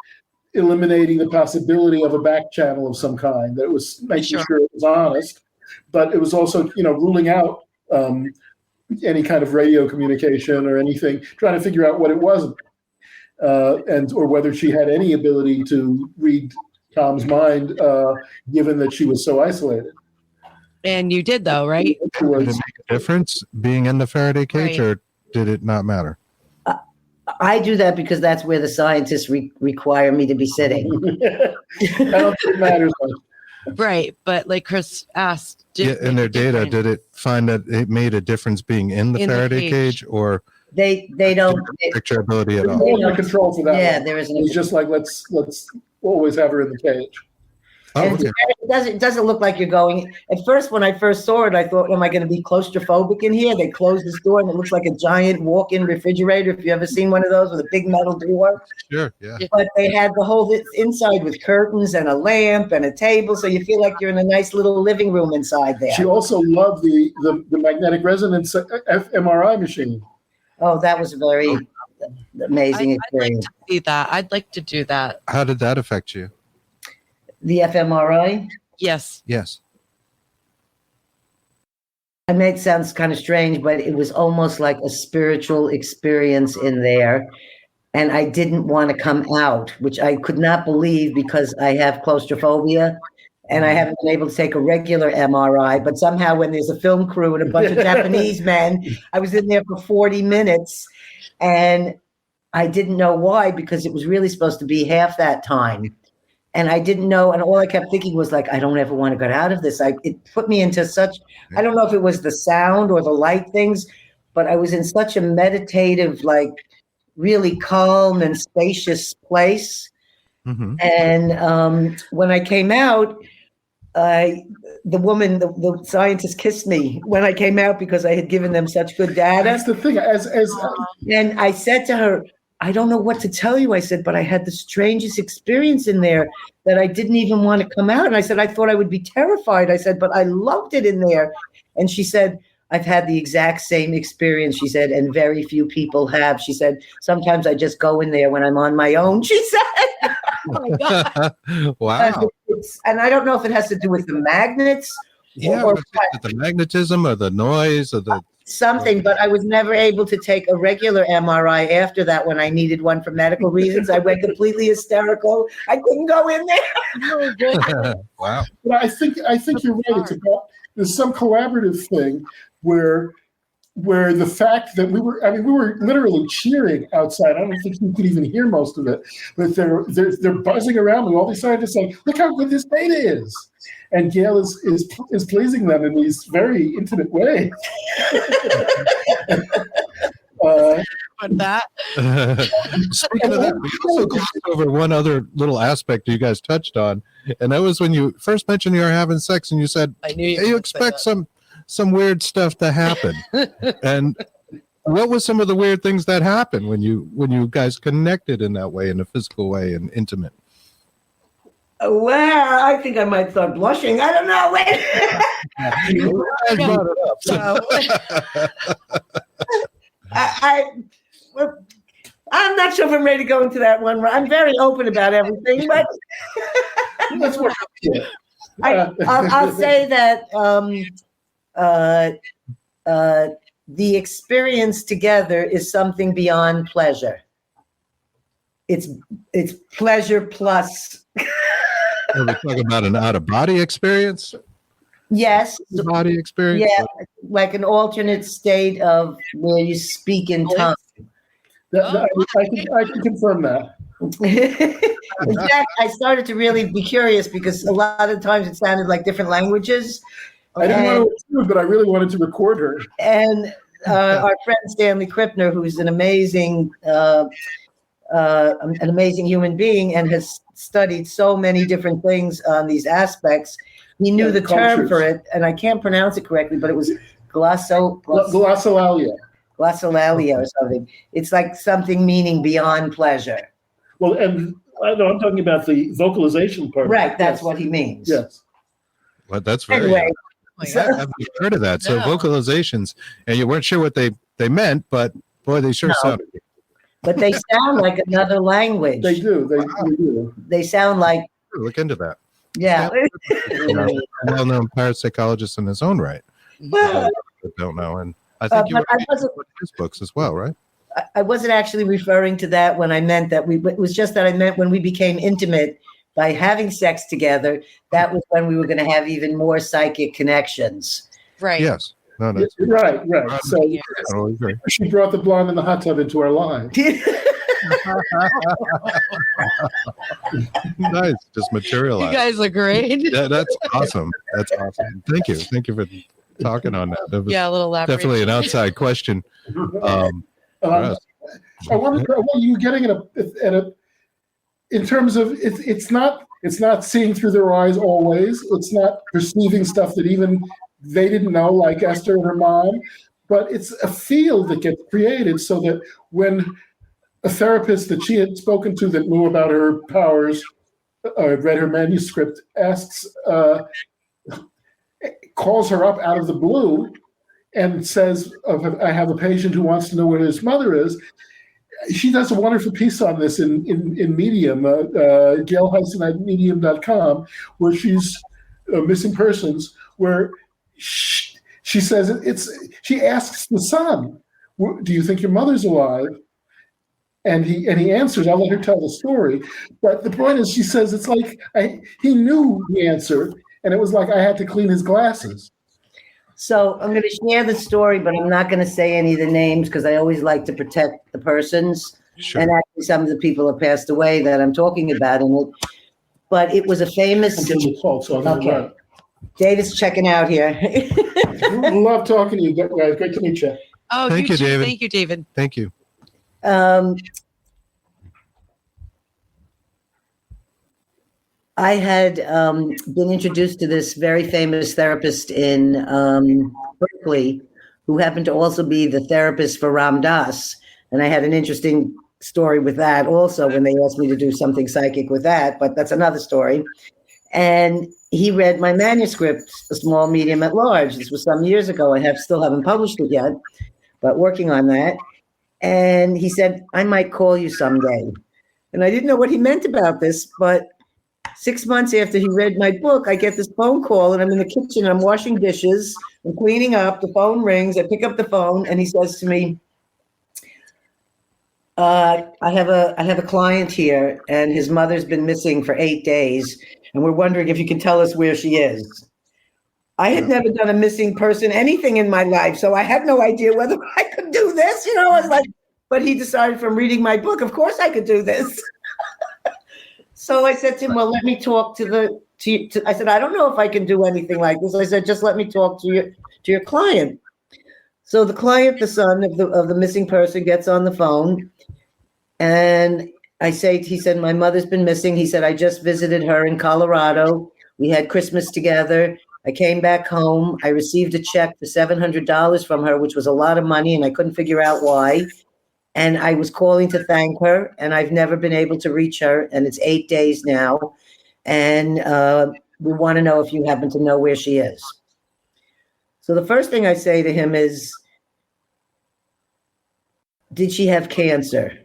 D: eliminating the possibility of a back channel of some kind, that it was making sure it was honest, but it was also, ruling out any kind of radio communication or anything, trying to figure out what it wasn't, or whether she had any ability to read Tom's mind, given that she was so isolated.
B: And you did, though, right?
A: Did it make a difference being in the Faraday cage, or did it not matter?
C: I do that because that's where the scientists require me to be sitting.
D: I don't think it matters much.
B: Right, but like Chris asked,
A: in their data, did it find that it made a difference being in the Faraday cage, or
C: they don't
A: picture ability at all?
D: There's no control for that.
C: Yeah,
D: one.
C: there isn't.
D: It's just like let's always have her in the cage.
C: And it doesn't look like you're going. At first, when I first saw it, I thought, am I going to be claustrophobic in here? They closed this door and it looks like a giant walk-in refrigerator. If you ever seen one of those with a big metal door.
A: Sure, yeah.
C: But they had the whole inside with curtains and a lamp and a table. So you feel like you're in a nice little living room inside there.
D: She also loved the magnetic resonance fMRI machine.
C: Oh, that was a very amazing experience.
B: I'd like to see that. I'd like to do that.
A: How did that affect you?
C: The fMRI?
B: Yes.
C: I mean, it sounds kind of strange, but it was almost like a spiritual experience in there. And I didn't want to come out, which I could not believe because I have claustrophobia and I haven't been able to take a regular MRI. But somehow when there's a film crew and a bunch of Japanese men, I was in there for 40 minutes and I didn't know why, because it was really supposed to be half that time. And I didn't know, and all I kept thinking was like, I don't ever want to get out of this. It put me into such, I don't know if it was the sound or the light things, but I was in such a meditative, like really calm and spacious place.
A: Mm-hmm.
C: And when I came out, the woman, the scientist kissed me when I came out because I had given them such good data.
D: That's the thing.
C: And I said to her, I don't know what to tell you. I said, but I had the strangest experience in there that I didn't even want to come out. And I said, I thought I would be terrified. I said, but I loved it in there. And she said, I've had the exact same experience, she said, and very few people have. She said, sometimes I just go in there when I'm on my own, she said. Oh my God.
A: Wow.
C: And I don't know if it has to do with the magnets.
A: Or the magnetism or the noise or the
C: something, but I was never able to take a regular MRI after that when I needed one for medical reasons. I went completely hysterical. I couldn't go in there.
A: Wow.
D: But I think you're right. It's about, there's some collaborative thing where the fact that we were literally cheering outside. I don't think you could even hear most of it, but they're buzzing around with all these scientists saying, look how good this data is. And Gail is pleasing them in these very intimate ways.
B: Speaking
A: of that, we also glossed over one other little aspect you guys touched on, and that was when you first mentioned you were having sex, and you said,
B: I knew
A: you expect some weird stuff to happen. And what was some of the weird things that happened when you guys connected in that way, in a physical way and intimate?
C: Well, I think I might start blushing. I don't know. Wait.
A: You guys brought it up.
C: I'm not sure if I'm ready to go into that one. I'm very open about everything, but
D: that's what
C: I'll say that the experience together is something beyond pleasure. It's pleasure plus.
A: Are we talking about an out-of-body experience?
C: Yes.
A: Body experience?
C: Yeah, like an alternate state of where you speak in tongues.
D: I can confirm that.
C: In fact, I started to really be curious because a lot of times it sounded like different languages.
D: I didn't want to intrude, but I really wanted to record her.
C: And our friend Stanley Krippner, who's an amazing human being and has studied so many different things on these aspects. He knew the term for it, and I can't pronounce it correctly, but it was
D: glossolalia.
C: Glossolalia or something. It's like something meaning beyond pleasure.
D: Well, and I know I'm talking about the vocalization part.
C: Right, that's what he means.
D: Yes.
A: Well, that's very.
C: Anyway,
A: I've heard of that. So vocalizations, and you weren't sure what they meant, but boy, they sure sounded.
C: But they sound like another language.
D: They do. They do.
C: They sound like.
A: Look into that.
C: Yeah.
A: A well-known parapsychologist in his own right.
C: Well,
A: I don't know, and I think you read his books as well, right?
C: I wasn't actually referring to that when I meant that it was just that I meant when we became intimate by having sex together, that was when we were going to have even more psychic connections.
B: Right.
A: Yes. No, that's
D: right. So
A: totally agree.
D: She brought the blonde in the hot tub into our lives.
A: Nice, just materialize.
B: You guys are great.
A: Yeah, that's awesome. That's awesome. Thank you for talking on that. That was
B: a little elaborate.
A: definitely an outside question.
D: I wonder what you getting at in terms of it's not seeing through their eyes always. It's not perceiving stuff that even they didn't know, like Esther and her mom. But it's a field that gets created so that when a therapist that she had spoken to that knew about her powers, read her manuscript, calls her up out of the blue and says, I have a patient who wants to know where his mother is. She does a wonderful piece on this in Medium, Gail Hayssen at medium.com, where she's missing persons, where she says she asks the son, do you think your mother's alive? And he answers. I'll let her tell the story. But the point is, she says it's like he knew the answer, and it was like I had to clean his glasses.
C: So I'm going to share the story, but I'm not going to say any of the names because I always like to protect the persons. Sure. And actually, some of the people have passed away that I'm talking about in it. But it was a famous.
D: I'm getting a call, so I'm going to run.
C: David's checking out here.
D: Love talking to you guys. Great to meet you.
B: Oh,
A: thank you, David.
B: Thank you, David.
A: Thank you.
C: I had been introduced to this very famous therapist in Berkeley, who happened to also be the therapist for Ram Dass. And I had an interesting story with that also when they asked me to do something psychic with that, but that's another story. And he read my manuscript, A Small, Medium, at Large. This was some years ago. I still haven't published it yet, but working on that. And he said, I might call you someday. And I didn't know what he meant about this, but 6 months after he read my book, I get this phone call and I'm in the kitchen, I'm washing dishes, I'm cleaning up, the phone rings, I pick up the phone and he says to me, I have a client here and his mother's been missing for 8 days and we're wondering if you can tell us where she is. I had never done a missing person anything in my life, so I had no idea whether I could do this, I was like, but he decided from reading my book, of course I could do this. So I said to him, well, let me talk I said, I don't know if I can do anything like this. I said, just let me talk to your client. So the client, the son of the missing person, gets on the phone and he said, my mother's been missing. He said, I just visited her in Colorado. We had Christmas together. I came back home. I received a check for $700 from her, which was a lot of money, and I couldn't figure out why. And I was calling to thank her, and I've never been able to reach her, and it's 8 days now. And we want to know if you happen to know where she is. So the first thing I say to him is, did she have cancer?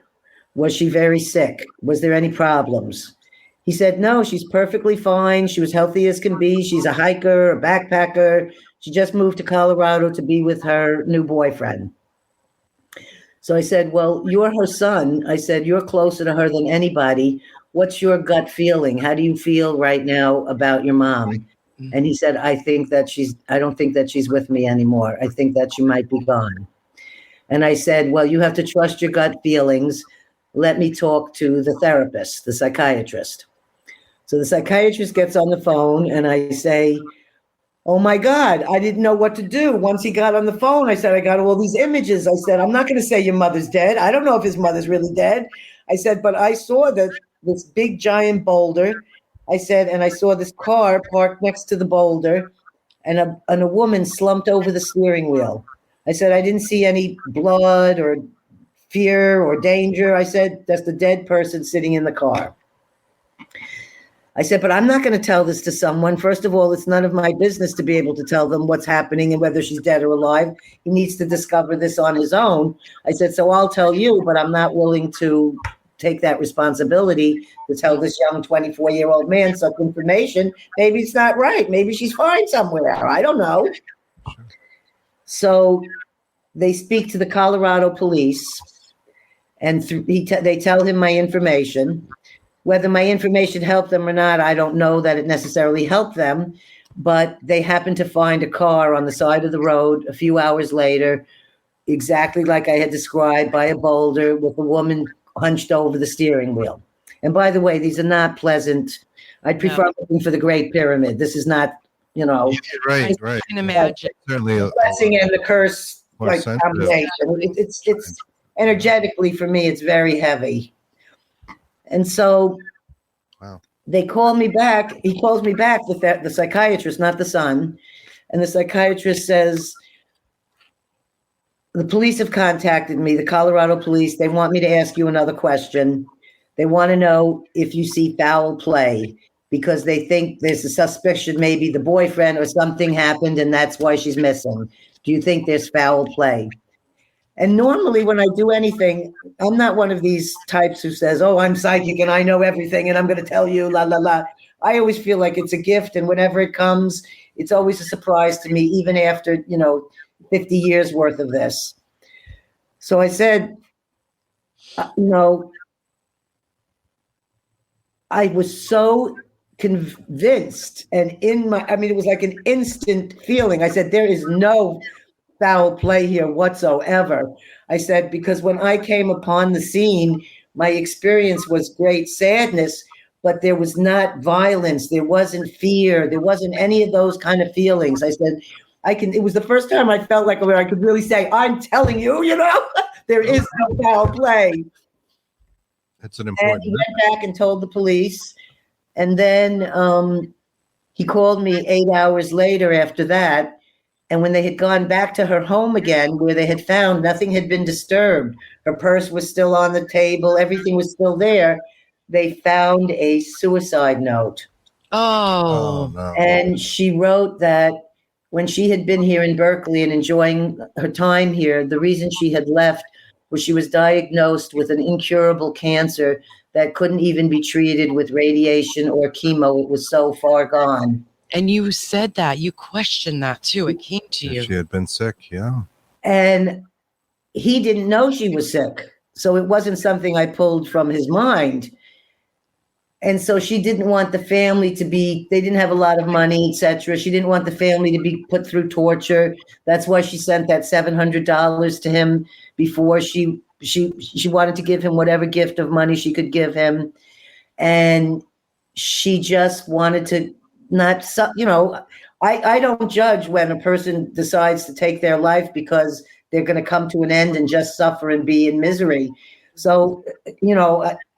C: Was she very sick? Was there any problems? He said, no, she's perfectly fine. She was healthy as can be. She's a hiker, a backpacker. She just moved to Colorado to be with her new boyfriend. So I said, well, you're her son. I said, you're closer to her than anybody. What's your gut feeling? How do you feel right now about your mom? And he said, I don't think that she's with me anymore. I think that she might be gone. And I said, well, you have to trust your gut feelings. Let me talk to the therapist, the psychiatrist. So the psychiatrist gets on the phone and I say, oh my God, I didn't know what to do. Once he got on the phone, I said, I got all these images. I said, I'm not going to say your mother's dead. I don't know if his mother's really dead. I said, but I saw this big giant boulder. I said, and I saw this car parked next to the boulder and a woman slumped over the steering wheel. I said, I didn't see any blood or fear or danger. I said, that's the dead person sitting in the car. I said, but I'm not going to tell this to someone. First of all, it's none of my business to be able to tell them what's happening and whether she's dead or alive. He needs to discover this on his own. I said, so I'll tell you, but I'm not willing to take that responsibility to tell this young 24-year-old man such information. Maybe it's not right. Maybe she's fine somewhere. I don't know. So they speak to the Colorado police, and they tell him my information. Whether my information helped them or not, I don't know that it necessarily helped them, but they happened to find a car on the side of the road a few hours later, exactly like I had described, by a boulder with a woman hunched over the steering wheel. And by the way, these are not pleasant. I'd prefer looking for the Great Pyramid. This is not,
A: Right.
B: I can imagine.
A: Certainly a
C: blessing and the curse,
A: more
C: like
A: sensitive.
C: combination. It's energetically for me, it's very heavy. And so they call me back. He calls me back, the psychiatrist, not the son. And the psychiatrist says, the police have contacted me, the Colorado police. They want me to ask you another question. They want to know if you see foul play, because they think there's a suspicion maybe the boyfriend or something happened and that's why she's missing. Do you think there's foul play? And normally when I do anything, I'm not one of these types who says, oh, I'm psychic and I know everything and I'm going to tell you, la, la, la. I always feel like it's a gift. And whenever it comes, it's always a surprise to me, even after, 50 years worth of this. So I said, I was so convinced, and it was like an instant feeling. I said, there is no foul play here whatsoever. I said, because when I came upon the scene, my experience was great sadness, but there was not violence. There wasn't fear. There wasn't any of those kind of feelings. I said, it was the first time I felt like I could really say, I'm telling you, there is no foul play.
A: That's an important.
C: And he went back and told the police. And then he called me 8 hours later after that. And when they had gone back to her home again, where they had found nothing had been disturbed, her purse was still on the table, everything was still there, they found a suicide note.
B: Oh
A: no.
C: And she wrote that when she had been here in Berkeley and enjoying her time here, the reason she had left was she was diagnosed with an incurable cancer that couldn't even be treated with radiation or chemo. It was so far gone.
B: And you said that. You questioned that too. It came to you.
A: She had been sick, yeah.
C: And he didn't know she was sick. So it wasn't something I pulled from his mind. And so she didn't want the family they didn't have a lot of money, etc. She didn't want the family to be put through torture. That's why she sent that $700 to him before she wanted to give him whatever gift of money she could give him. And she just wanted to I don't judge when a person decides to take their life because they're going to come to an end and just suffer and be in misery. So,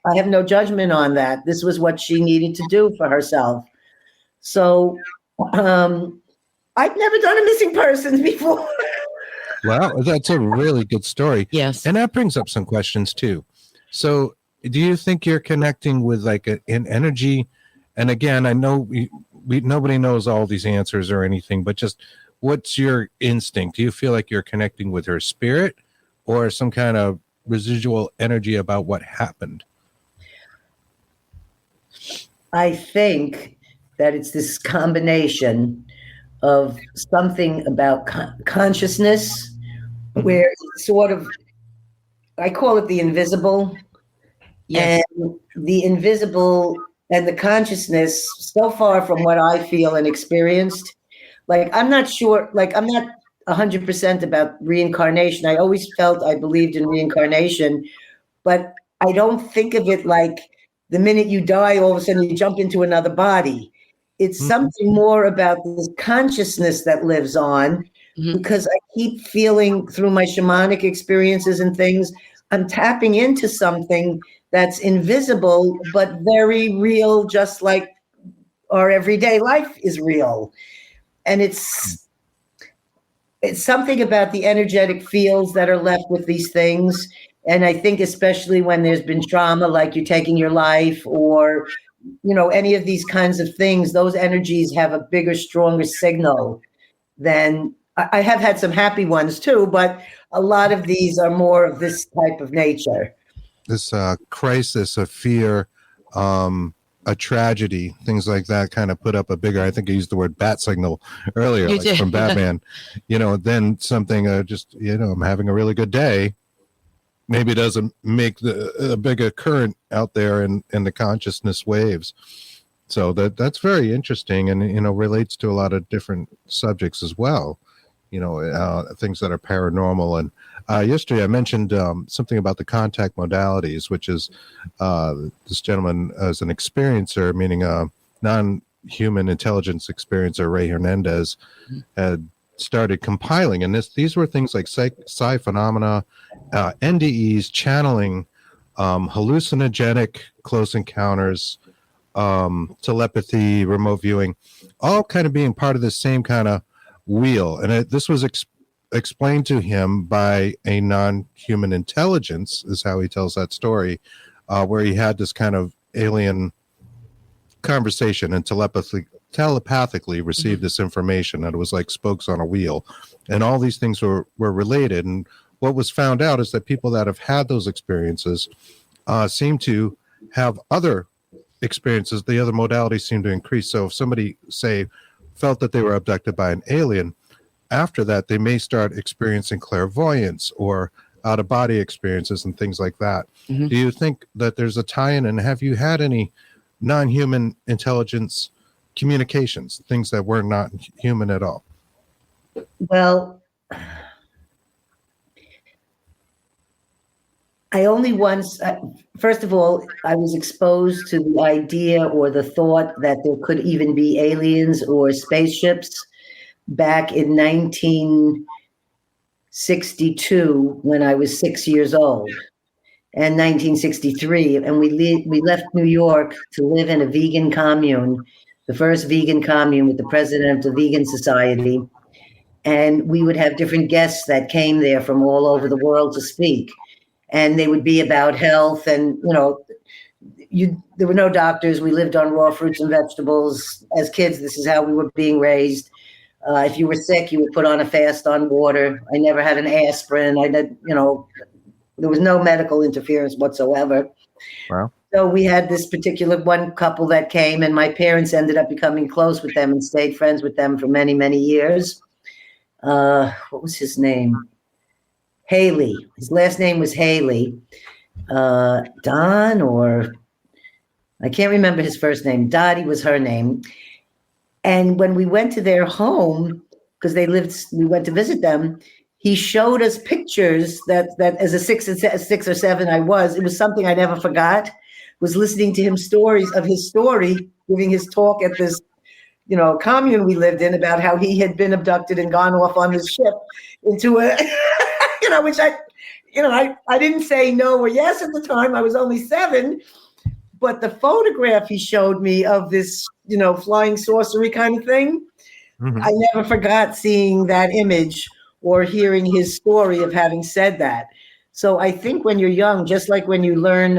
C: I have no judgment on that. This was what she needed to do for herself. So I've never done a missing persons before.
A: Wow, that's a really good story.
B: Yes.
A: And that brings up some questions too. So do you think you're connecting with like an energy? And again, I know nobody knows all these answers or anything, but just what's your instinct? Do you feel like you're connecting with her spirit or some kind of residual energy about what happened?
C: I think that it's this combination of something about consciousness, where it's sort of, I call it the invisible.
B: Yes.
C: And the invisible and the consciousness, so far from what I feel and experienced, like, I'm not sure, like, I'm not 100% about reincarnation. I always felt I believed in reincarnation, but I don't think of it like the minute you die, all of a sudden you jump into another body. It's something more about this consciousness that lives on, because I keep feeling through my shamanic experiences and things, I'm tapping into something that's invisible, but very real, just like our everyday life is real. And it's something about the energetic fields that are left with these things. And I think especially when there's been trauma, like you're taking your life, or any of these kinds of things, those energies have a bigger, stronger signal than I have had some happy ones too, but a lot of these are more of this type of nature.
A: This crisis, a fear, a tragedy, things like that kind of put up a bigger, I think I used the word bat signal earlier,
B: You
A: like
B: did.
A: from Batman, then something just, I'm having a really good day. Maybe it doesn't make a bigger current out there in the consciousness waves. So that's very interesting and, relates to a lot of different subjects as well, things that are paranormal. And yesterday I mentioned something about the contact modalities, which is this gentleman as an experiencer, meaning a non-human intelligence experiencer, Ray Hernandez, had started compiling. And these were things like psi phenomena, NDEs, channeling, hallucinogenic close encounters, telepathy, remote viewing, all kind of being part of the same kind of wheel. And this was explained to him by a non-human intelligence, is how he tells that story, where he had this kind of alien conversation and telepathically received this information, that it was like spokes on a wheel, and all these things were related. And what was found out is that people that have had those experiences seem to have other experiences. The other modalities seem to increase. So if somebody, say, felt that they were abducted by an alien, after that they may start experiencing clairvoyance or out-of-body experiences and things like that. Do you think that there's a tie-in, and have you had any non-human intelligence communications, things that were not human at all?
C: Well, I only once, first of all, I was exposed to the idea or the thought that there could even be aliens or spaceships back in 1962 when I was 6 years old, and 1963. And we left New York to live in a vegan commune, the first vegan commune with the president of the Vegan Society. And we would have different guests that came there from all over the world to speak. And they would be about health, and there were no doctors. We lived on raw fruits and vegetables. As kids, this is how we were being raised. If you were sick, you would put on a fast on water. I never had an aspirin. There was no medical interference whatsoever.
A: Wow.
C: So we had this particular one couple that came, and my parents ended up becoming close with them and stayed friends with them for many, many years. What was his name? Haley. His last name was Haley. Don, or I can't remember his first name. Dottie was her name. And when we went to their home, because we went to visit them, he showed us pictures that as a six or seven it was something I never forgot, was listening to him stories of his story, giving his talk at this, commune we lived in, about how he had been abducted and gone off on this ship into a, which I didn't say no or yes at the time. I was only 7, but the photograph he showed me of this, flying saucery kind of thing, I never forgot seeing that image or hearing his story of having said that. So I think when you're young, just like when you learn,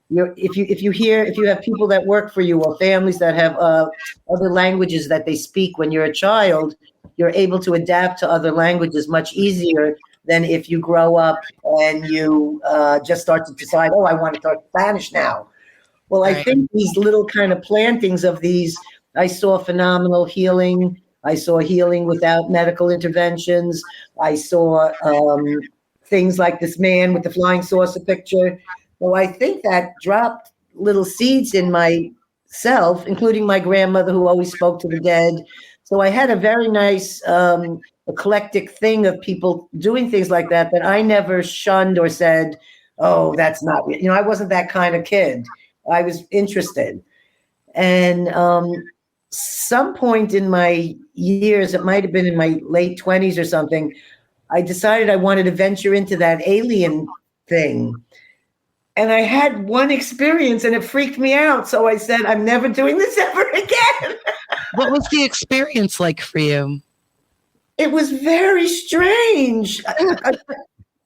C: if you have people that work for you or families that have other languages that they speak when you're a child, you're able to adapt to other languages much easier than if you grow up and you just start to decide, I want to talk Spanish now. Well, I think these little kind of plantings of these, I saw phenomenal healing. I saw healing without medical interventions. I saw things like this man with the flying saucer picture. So I think that dropped little seeds in myself, including my grandmother, who always spoke to the dead. So I had a very nice eclectic thing of people doing things like that I never shunned or said, oh, that's not, I wasn't that kind of kid. I was interested. And some point in my years, it might have been in my late 20s or something, I decided I wanted to venture into that alien thing. And I had one experience and it freaked me out. So I said, I'm never doing this ever again.
B: What was the experience like for you?
C: It was very strange.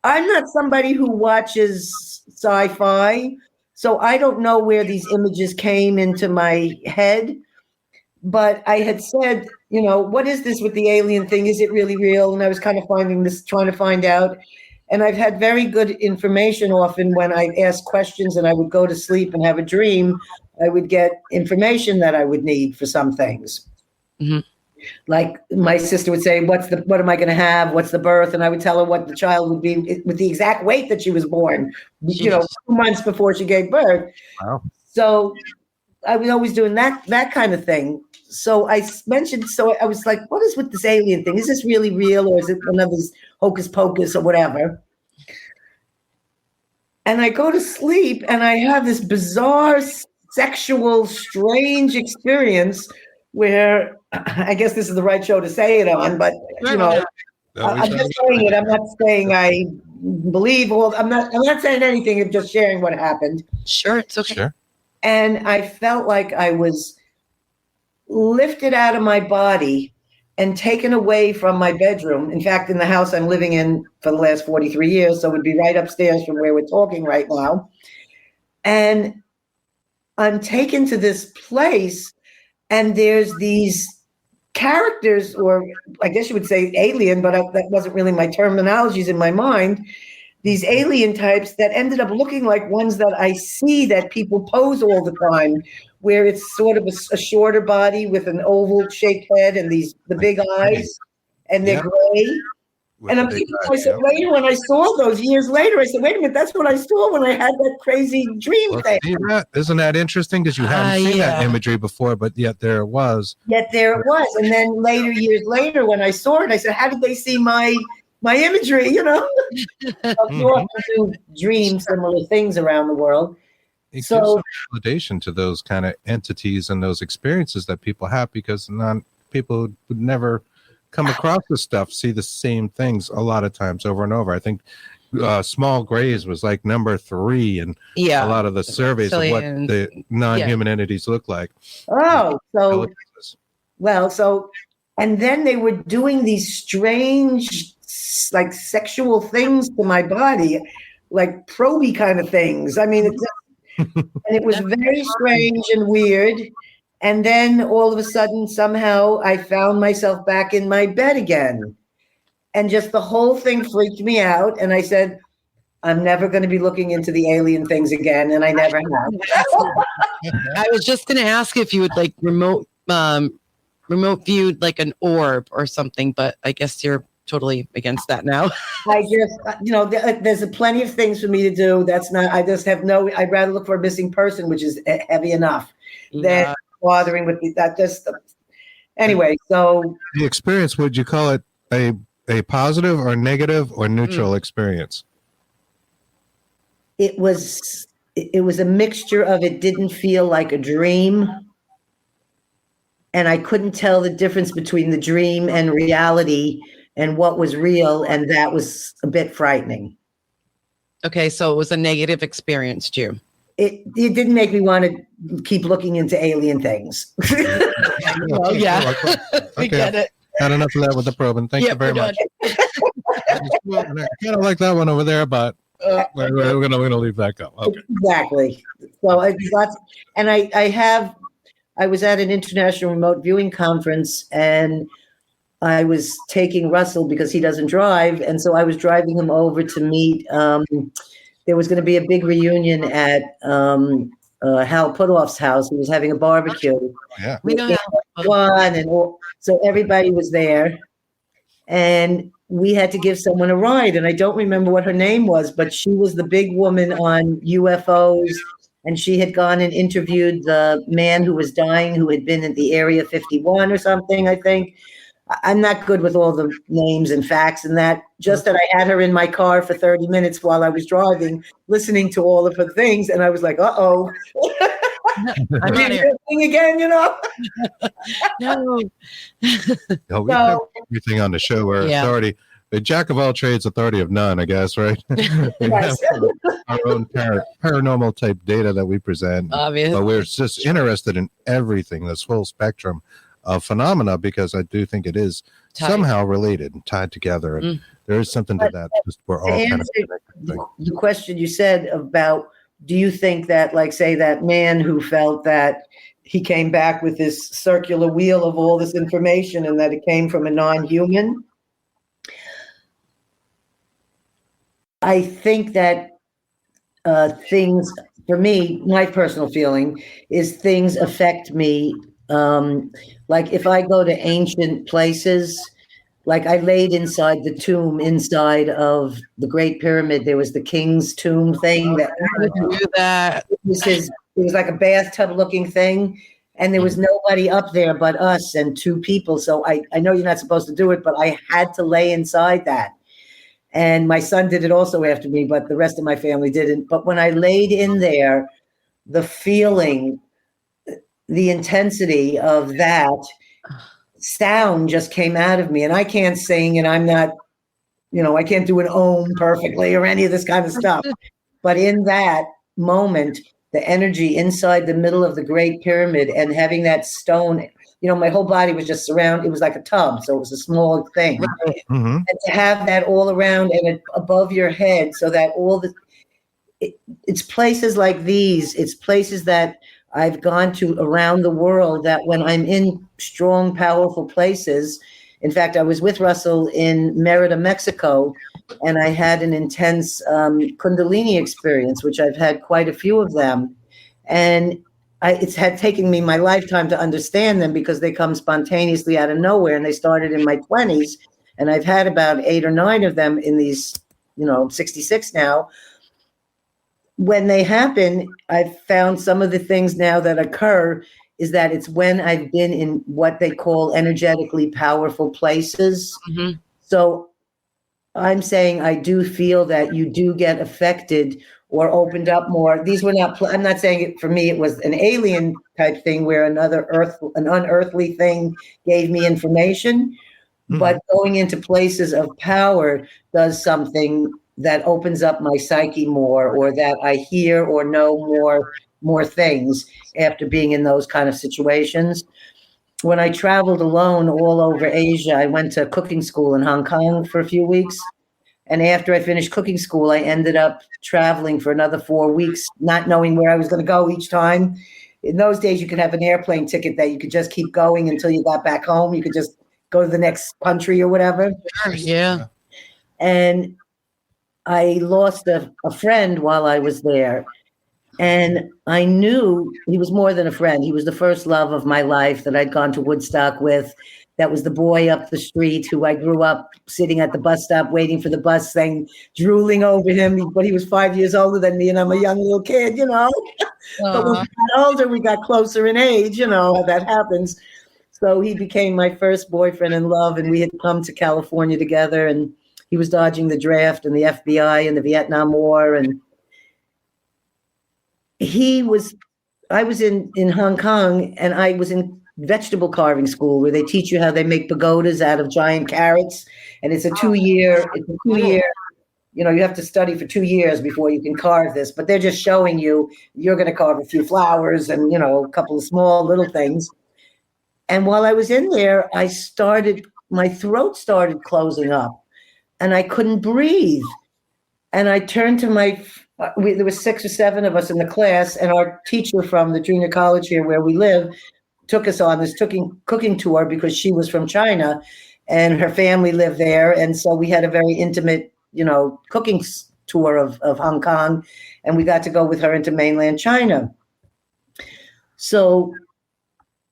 C: I'm not somebody who watches sci-fi. So I don't know where these images came into my head, but I had said, what is this with the alien thing? Is it really real? And I was kind of trying to find out. And I've had very good information often when I ask questions and I would go to sleep and have a dream, I would get information that I would need for some things.
B: Mm-hmm.
C: Like my sister would say, what am I going to have? What's the birth? And I would tell her what the child would be with the exact weight that she was born, 2 months before she gave birth.
A: Wow.
C: So I was always doing that kind of thing. So I was like, what is with this alien thing? Is this really real, or is it one of these hocus pocus or whatever? And I go to sleep and I have this bizarre, sexual, strange experience where I guess this is the right show to say it on, but I'm just saying it. I'm not saying I believe I'm not saying anything. I'm just sharing what happened.
B: Sure, it's okay.
A: Sure.
C: And I felt like I was lifted out of my body and taken away from my bedroom. In fact, in the house I'm living in for the last 43 years, so it would be right upstairs from where we're talking right now. And I'm taken to this place, and there's these characters, or I guess you would say alien, but that wasn't really my terminologies in my mind. These alien types that ended up looking like ones that I see that people pose all the time, where it's sort of a shorter body with an oval shaped head and the big eyes, and they're gray. And I'm thinking to myself later, when I saw those years later, I said, wait a minute, that's what I saw when I had that crazy dream thing.
A: Isn't that interesting? Because you haven't seen that imagery before, but yet there it was.
C: And then years later, when I saw it, I said, how did they see my imagery? You often do dream similar things around the world.
A: It gives some validation to those kind of entities and those experiences that people have, because people would never come across this stuff, see the same things a lot of times over and over. I think small grays was like number 3 and a lot of the surveys of what the non-human entities look like.
C: And then they were doing these strange, like sexual things to my body, like proby kind of things. I mean, and it was very strange and weird. And then all of a sudden, somehow I found myself back in my bed again. And just the whole thing freaked me out. And I said, I'm never going to be looking into the alien things again. And I never have.
B: I was just going to ask if you would like remote viewed like an orb or something, but I guess you're totally against that now.
C: I just, there's plenty of things for me to do. I'd rather look for a missing person, which is heavy enough than bothering with that. Anyway, so
A: the experience, would you call it a positive or negative or neutral experience?
C: It was a mixture of, it didn't feel like a dream, and I couldn't tell the difference between the dream and reality and what was real, and that was a bit frightening.
B: Okay, so it was a negative experience, too.
C: It didn't make me want to keep looking into alien things.
B: Well, we get it.
A: Had enough of that with the probing. Thank you very much. I kind of like that one over there, but we're gonna leave that go. Okay.
C: Exactly. So I was at an international remote viewing conference, and I was taking Russell because he doesn't drive, and so I was driving him over to meet. There was going to be a big reunion at Hal Putoff's house. He was having a barbecue.
A: Yeah,
C: we know so everybody was there, and we had to give someone a ride. And I don't remember what her name was, but she was the big woman on UFOs, and she had gone and interviewed the man who was dying, who had been at the Area 51 or something, I think. I'm not good with all the names and facts and that. Just that I had her in my car for 30 minutes while I was driving, listening to all of her things. And I was like, uh-oh.
B: I'm not here.
C: Again,
B: No.
A: We have everything on the show where authority, the jack of all trades, authority of none, I guess, right? We have our own paranormal type data that we present.
B: Obviously.
A: But we're just interested in everything, this whole spectrum of phenomena, because I do think it is somehow related and tied together, and there is something to that. Just we're all kind of connected.
C: The question you said about do you think that, like, say, that man who felt that he came back with this circular wheel of all this information and that it came from a non-human? I think that things, for me, my personal feeling is things affect me. Like if I go to ancient places, like I laid inside the tomb inside of the Great Pyramid. There was the king's tomb thing that it was like a bathtub looking thing. And there was nobody up there but us and two people. So I know you're not supposed to do it, but I had to lay inside that. And my son did it also after me, but the rest of my family didn't. But when I laid in there, the feeling, the intensity of that sound just came out of me. And I can't sing, and I'm not, I can't do an ohm perfectly or any of this kind of stuff. But in that moment, the energy inside the middle of the Great Pyramid and having that stone, my whole body was just surrounded. It was like a tub, so it was a small thing. Right. Mm-hmm. And to have that all around and above your head, so that it's places like these, it's places that I've gone to around the world, that when I'm in strong, powerful places. In fact, I was with Russell in Merida, Mexico, and I had an intense Kundalini experience, which I've had quite a few of them. And it's had taken me my lifetime to understand them, because they come spontaneously out of nowhere, and they started in my 20s. And I've had about 8 or 9 of them in these, 66 now. When they happen, I've found some of the things now that occur is that it's when I've been in what they call energetically powerful places. Mm-hmm. So I'm saying I do feel that you do get affected or opened up more. These were not, I'm not saying it for me, it was an alien type thing where an unearthly thing gave me information, mm-hmm. but going into places of power does something that opens up my psyche more, or that I hear or know more things after being in those kind of situations. When I traveled alone all over Asia, I went to cooking school in Hong Kong for a few weeks. And after I finished cooking school, I ended up traveling for another 4 weeks, not knowing where I was going to go each time. In those days, you could have an airplane ticket that you could just keep going until you got back home. You could just go to the next country or whatever.
B: Sure, yeah.
C: And I lost a friend while I was there. And I knew he was more than a friend. He was the first love of my life that I'd gone to Woodstock with. That was the boy up the street who I grew up sitting at the bus stop waiting for the bus thing, drooling over him. But he was 5 years older than me, and I'm a young little kid, But when we got older, we got closer in age, how that happens. So he became my first boyfriend in love, and we had come to California together, and he was dodging the draft and the FBI and the Vietnam War. And I was in Hong Kong, and I was in vegetable carving school, where they teach you how they make pagodas out of giant carrots. And it's a 2-year, you have to study for 2 years before you can carve this, but they're just showing you, you're going to carve a few flowers and, a couple of small little things. And while I was in there, my throat started closing up and I couldn't breathe. And I turned to there were 6 or 7 of us in the class, and our teacher from the junior college here where we live took us on this cooking tour, because she was from China and her family lived there. And so we had a very intimate, cooking tour of Hong Kong, and we got to go with her into mainland China. So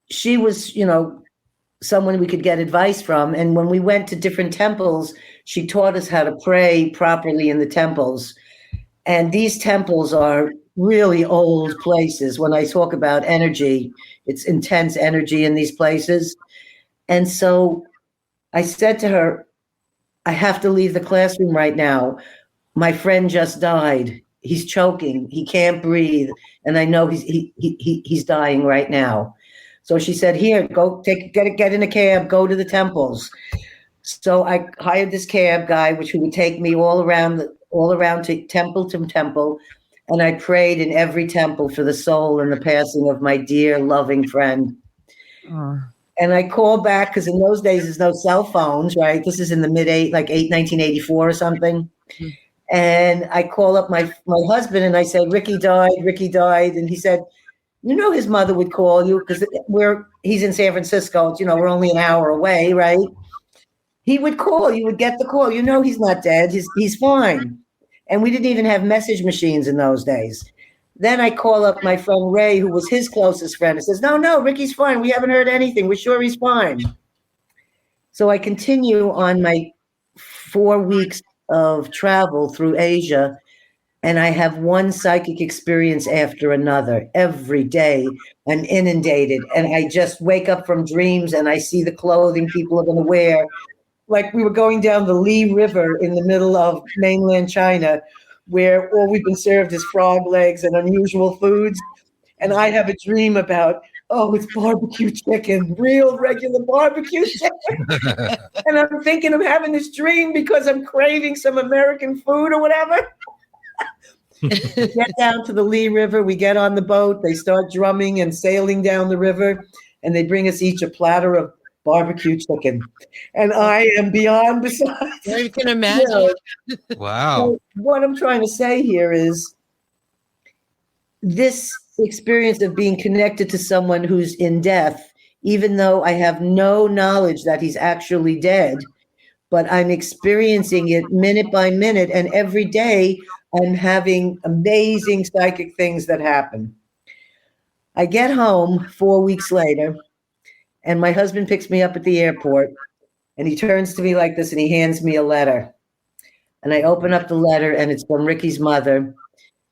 C: she was, someone we could get advice from. And when we went to different temples, she taught us how to pray properly in the temples. And these temples are really old places. When I talk about energy, it's intense energy in these places. And so I said to her, I have to leave the classroom right now. My friend just died. He's choking. He can't breathe. And I know he's dying right now. So she said, here, go get in a cab, go to the temples. So I hired this cab guy, which would take me all around to temple. And I prayed in every temple for the soul and the passing of my dear, loving friend. And I called back, because in those days, there's no cell phones, right? This is in the 1984 or something. Mm-hmm. And I call up my husband and I say, Ricky died. And he said, you know, his mother would call you because he's in San Francisco. It's, we're only an hour away, right? He would call. You would get the call. You know, he's not dead. He's fine. And we didn't even have message machines in those days. Then I call up my friend Ray, who was his closest friend, and says, no, Ricky's fine. We haven't heard anything. We're sure he's fine. So I continue on my 4 weeks of travel through Asia, and I have one psychic experience after another. Every day I'm inundated, and I just wake up from dreams and I see the clothing people are going to wear. Like we were going down the Li River in the middle of mainland China, where all we've been served is frog legs and unusual foods. And I have a dream about, it's barbecue chicken, real regular barbecue chicken. And I'm thinking of having this dream because I'm craving some American food or whatever. We get down to the Li River, we get on the boat, they start drumming and sailing down the river, and they bring us each a platter of barbecue chicken. And I am beyond besides.
B: You can imagine.
A: Wow.
C: So what I'm trying to say here is this experience of being connected to someone who's in death, even though I have no knowledge that he's actually dead, but I'm experiencing it minute by minute. And every day I'm having amazing psychic things that happen. I get home 4 weeks later, and my husband picks me up at the airport, and he turns to me like this, and he hands me a letter. And I open up the letter, and it's from Ricky's mother,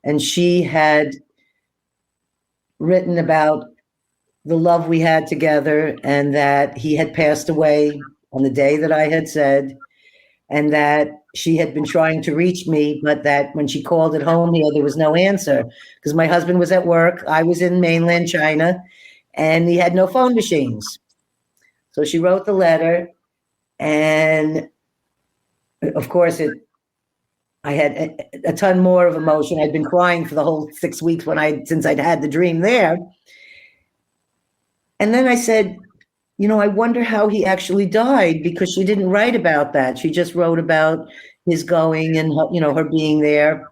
C: and she had written about the love we had together, and that he had passed away on the day that I had said, and that she had been trying to reach me, but that when she called at home here, there was no answer because my husband was at work. I was in mainland China, and he had no phone machines. So she wrote the letter, and of course, I had a ton more of emotion. I'd been crying for the whole 6 weeks since I'd had the dream there. And then I said, I wonder how he actually died, because she didn't write about that. She just wrote about his going and, her being there.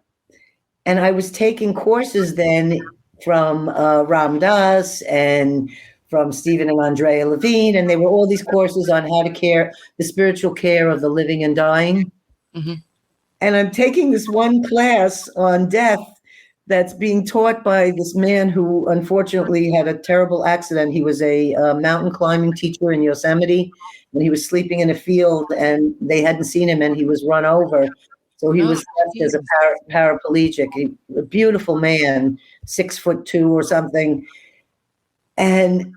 C: And I was taking courses then from Ram Dass and from Stephen and Andrea Levine, and they were all these courses on how to care, the spiritual care of the living and dying. Mm-hmm. And I'm taking this one class on death that's being taught by this man who unfortunately had a terrible accident. He was a mountain climbing teacher in Yosemite, and he was sleeping in a field, and they hadn't seen him, and he was run over. So he was left as a paraplegic, a beautiful man, 6'2" or something. And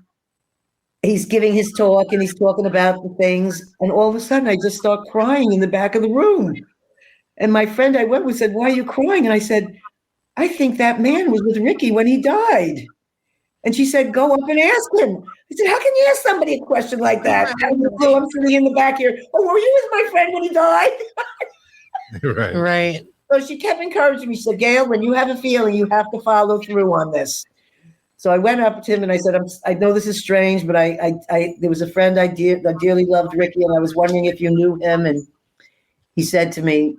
C: he's giving his talk, and he's talking about the things. And all of a sudden, I just start crying in the back of the room. And my friend I went with said, "Why are you crying?" And I said, "I think that man was with Ricky when he died." And she said, "Go up and ask him." I said, "How can you ask somebody a question like that?" So I'm sitting in the back here. "Oh, were you with my friend when he died?"
B: Right.
C: So she kept encouraging me. She said, "Gail, when you have a feeling, you have to follow through on this." So I went up to him and I said, I know this is strange, but there was a friend I dearly loved, Ricky, and I was wondering if you knew him. And he said to me,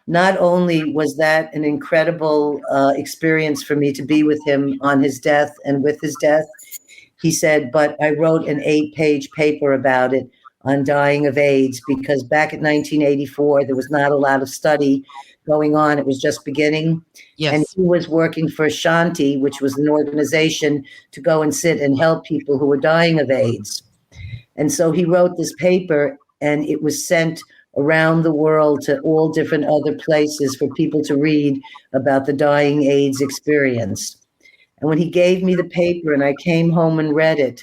C: not only was that an incredible experience for me to be with him on his death and with his death, he said, but I wrote an 8-page paper about it on dying of AIDS, because back in 1984, there was not a lot of study going on. It was just beginning.
B: Yes.
C: And he was working for Shanti, which was an organization to go and sit and help people who were dying of AIDS. And so he wrote this paper, and it was sent around the world to all different other places for people to read about the dying AIDS experience. And when he gave me the paper and I came home and read it,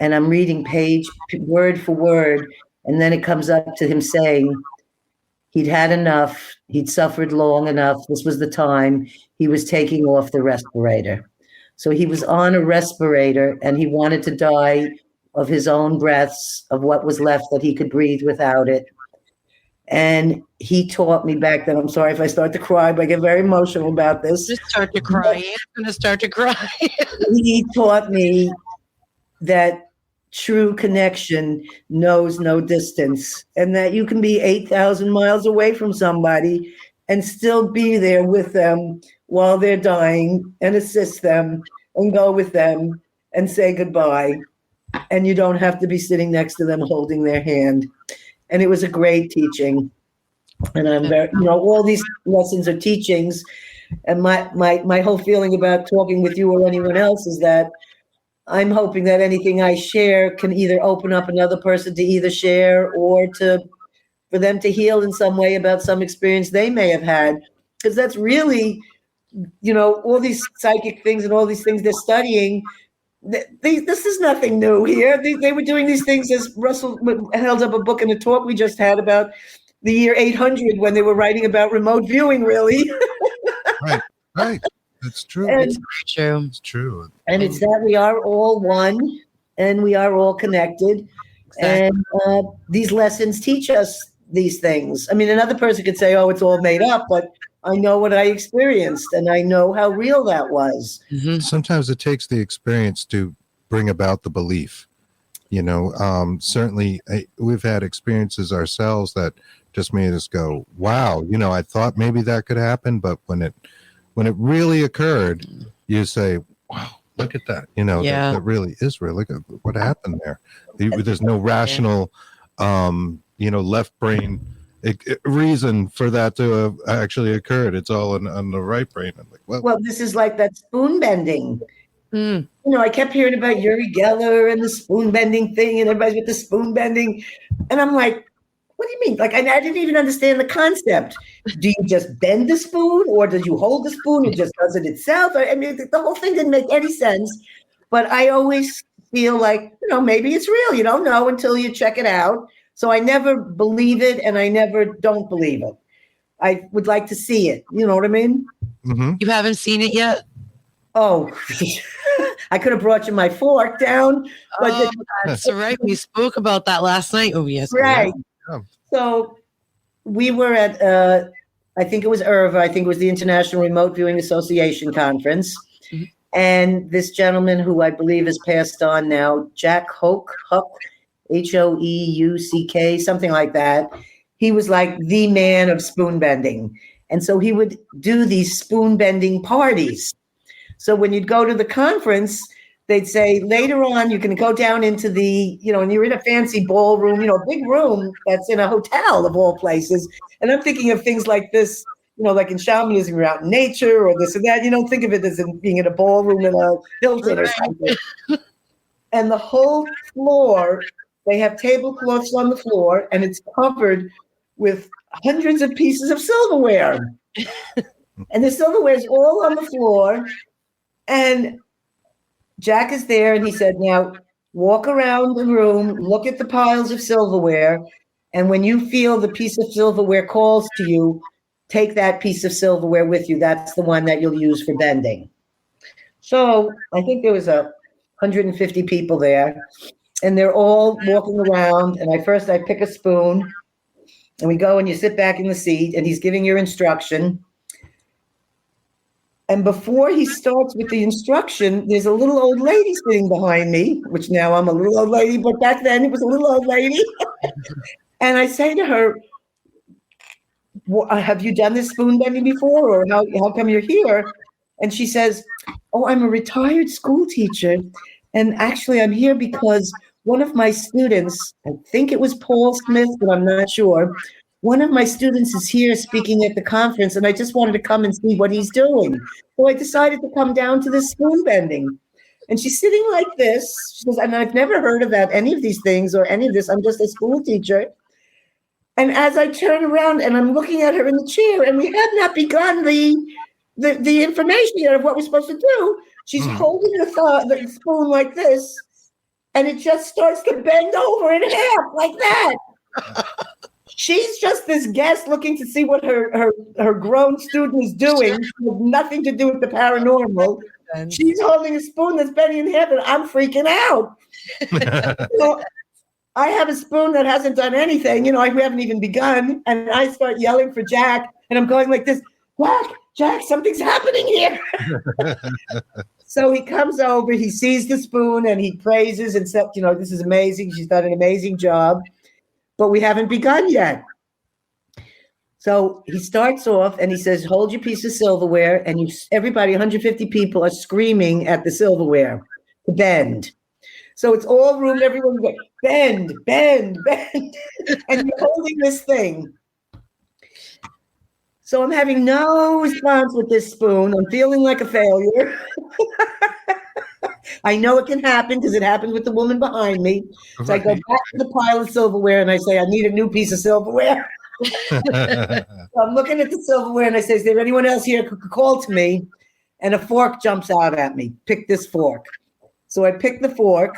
C: and I'm reading page, word for word, and then it comes up to him saying he'd had enough, he'd suffered long enough, this was the time, he was taking off the respirator. So he was on a respirator, and he wanted to die of his own breaths, of what was left that he could breathe without it. And he taught me back then, I'm sorry if I start to cry, but I get very emotional about this.
B: Just start to cry. I'm going to start to cry.
C: He taught me that true connection knows no distance, and that you can be 8,000 miles away from somebody and still be there with them while they're dying and assist them and go with them and say goodbye. And you don't have to be sitting next to them holding their hand. And it was a great teaching. And I'm very, all these lessons are teachings. And my whole feeling about talking with you or anyone else is that I'm hoping that anything I share can either open up another person to either share or for them to heal in some way about some experience they may have had. Because that's really, all these psychic things and all these things they're studying, this is nothing new here. They were doing these things as Russell held up a book in a talk we just had about the year 800 when they were writing about remote viewing, really.
A: Right. It's true.
B: It's true.
A: It's true.
C: And it's that we are all one and we are all connected.
B: Exactly.
C: And these lessons teach us these things. I mean, another person could say, oh, it's all made up, but I know what I experienced and I know how real that was.
B: Mm-hmm.
A: Sometimes it takes the experience to bring about the belief. Certainly we've had experiences ourselves that just made us go, wow, I thought maybe that could happen, but when it really occurred, you say, wow, look at that. That really is real. Look at what happened there. There's no rational, left brain reason for that to have actually occurred. It's all on the right brain. I'm like,
C: well, this is like that spoon bending.
B: Mm.
C: I kept hearing about Uri Geller and the spoon bending thing and everybody's with the spoon bending. And I'm like, what do you mean? Like, I didn't even understand the concept. Do you just bend the spoon or do you hold the spoon? It just does it itself. I mean, the whole thing didn't make any sense. But I always feel like, maybe it's real. You don't know until you check it out. So I never believe it and I never don't believe it. I would like to see it. You know what I mean?
A: mm-hmm.
B: You haven't seen it yet?
C: Oh, I could have brought you my fork down. But
B: That's right. We spoke about that last night. Oh, yes.
C: Right.
A: Yeah.
C: So we were at, I think it was IRVA. I think it was the International Remote Viewing Association Conference.
B: Mm-hmm.
C: And this gentleman who I believe has passed on now, Jack Huck, Heuck, something like that. He was like the man of spoon bending. And so he would do these spoon bending parties. So when you'd go to the conference, they'd say later on, you can go down into the, and you're in a fancy ballroom, a big room that's in a hotel of all places. And I'm thinking of things like this, like in shamanism, you're out in nature or this and that. You don't think of it as being in a ballroom in a Hilton or something. And the whole floor, they have tablecloths on the floor and it's covered with hundreds of pieces of silverware. And the silverware is all on the floor. And Jack is there and he said, now walk around the room, look at the piles of silverware. And when you feel the piece of silverware calls to you, take that piece of silverware with you. That's the one that you'll use for bending. So I think there was 150 people there and they're all walking around. And I pick a spoon and we go and you sit back in the seat and he's giving your instruction. And before he starts with the instruction, there's a little old lady sitting behind me, which now I'm a little old lady, but back then it was a little old lady. And I say to her, have you done this spoon bending before? Or how come you're here? And she says, oh, I'm a retired school teacher. And actually I'm here because one of my students, I think it was Paul Smith, but I'm not sure. One of my students is here speaking at the conference, and I just wanted to come and see what he's doing. So I decided to come down to this spoon bending. And she's sitting like this. She goes, and I've never heard about any of these things or any of this. I'm just a school teacher. And as I turn around and I'm looking at her in the chair, and we have not begun the information yet of what we're supposed to do, she's holding the spoon like this, and it just starts to bend over in half like that. She's just this guest looking to see what her grown student is doing with nothing to do with the paranormal. She's holding a spoon that's bending in half, and I'm freaking out. So I have a spoon that hasn't done anything. We haven't even begun. And I start yelling for Jack, and I'm going like this, Jack, something's happening here. So he comes over, he sees the spoon, and he praises and said, this is amazing. She's done an amazing job. But we haven't begun yet. So he starts off and he says, hold your piece of silverware. And everybody, 150 people are screaming at the silverware to bend. So it's all room, everyone's going, bend, bend, bend. And you're holding this thing. So I'm having no response with this spoon. I'm feeling like a failure. I know it can happen because it happened with the woman behind me. So I go back to the pile of silverware and I say, I need a new piece of silverware. So I'm looking at the silverware and I say, is there anyone else here who could call to me? And a fork jumps out at me. Pick this fork. So I pick the fork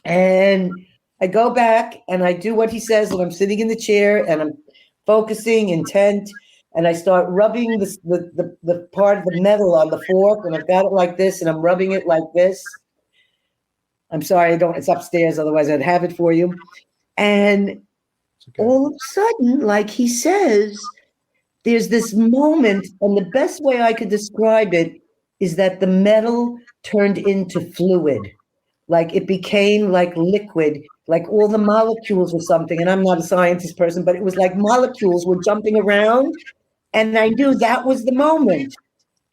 C: and I go back and I do what he says. And I'm sitting in the chair and I'm focusing, intent. And I start rubbing the part of the metal on the fork, and I've got it like this, and I'm rubbing it like this. I'm sorry, it's upstairs, otherwise I'd have it for you. And all of a sudden, like he says, there's this moment, and the best way I could describe it is that the metal turned into fluid. Like it became like liquid, like all the molecules or something. And I'm not a scientist person, but it was like molecules were jumping around. And I knew that was the moment.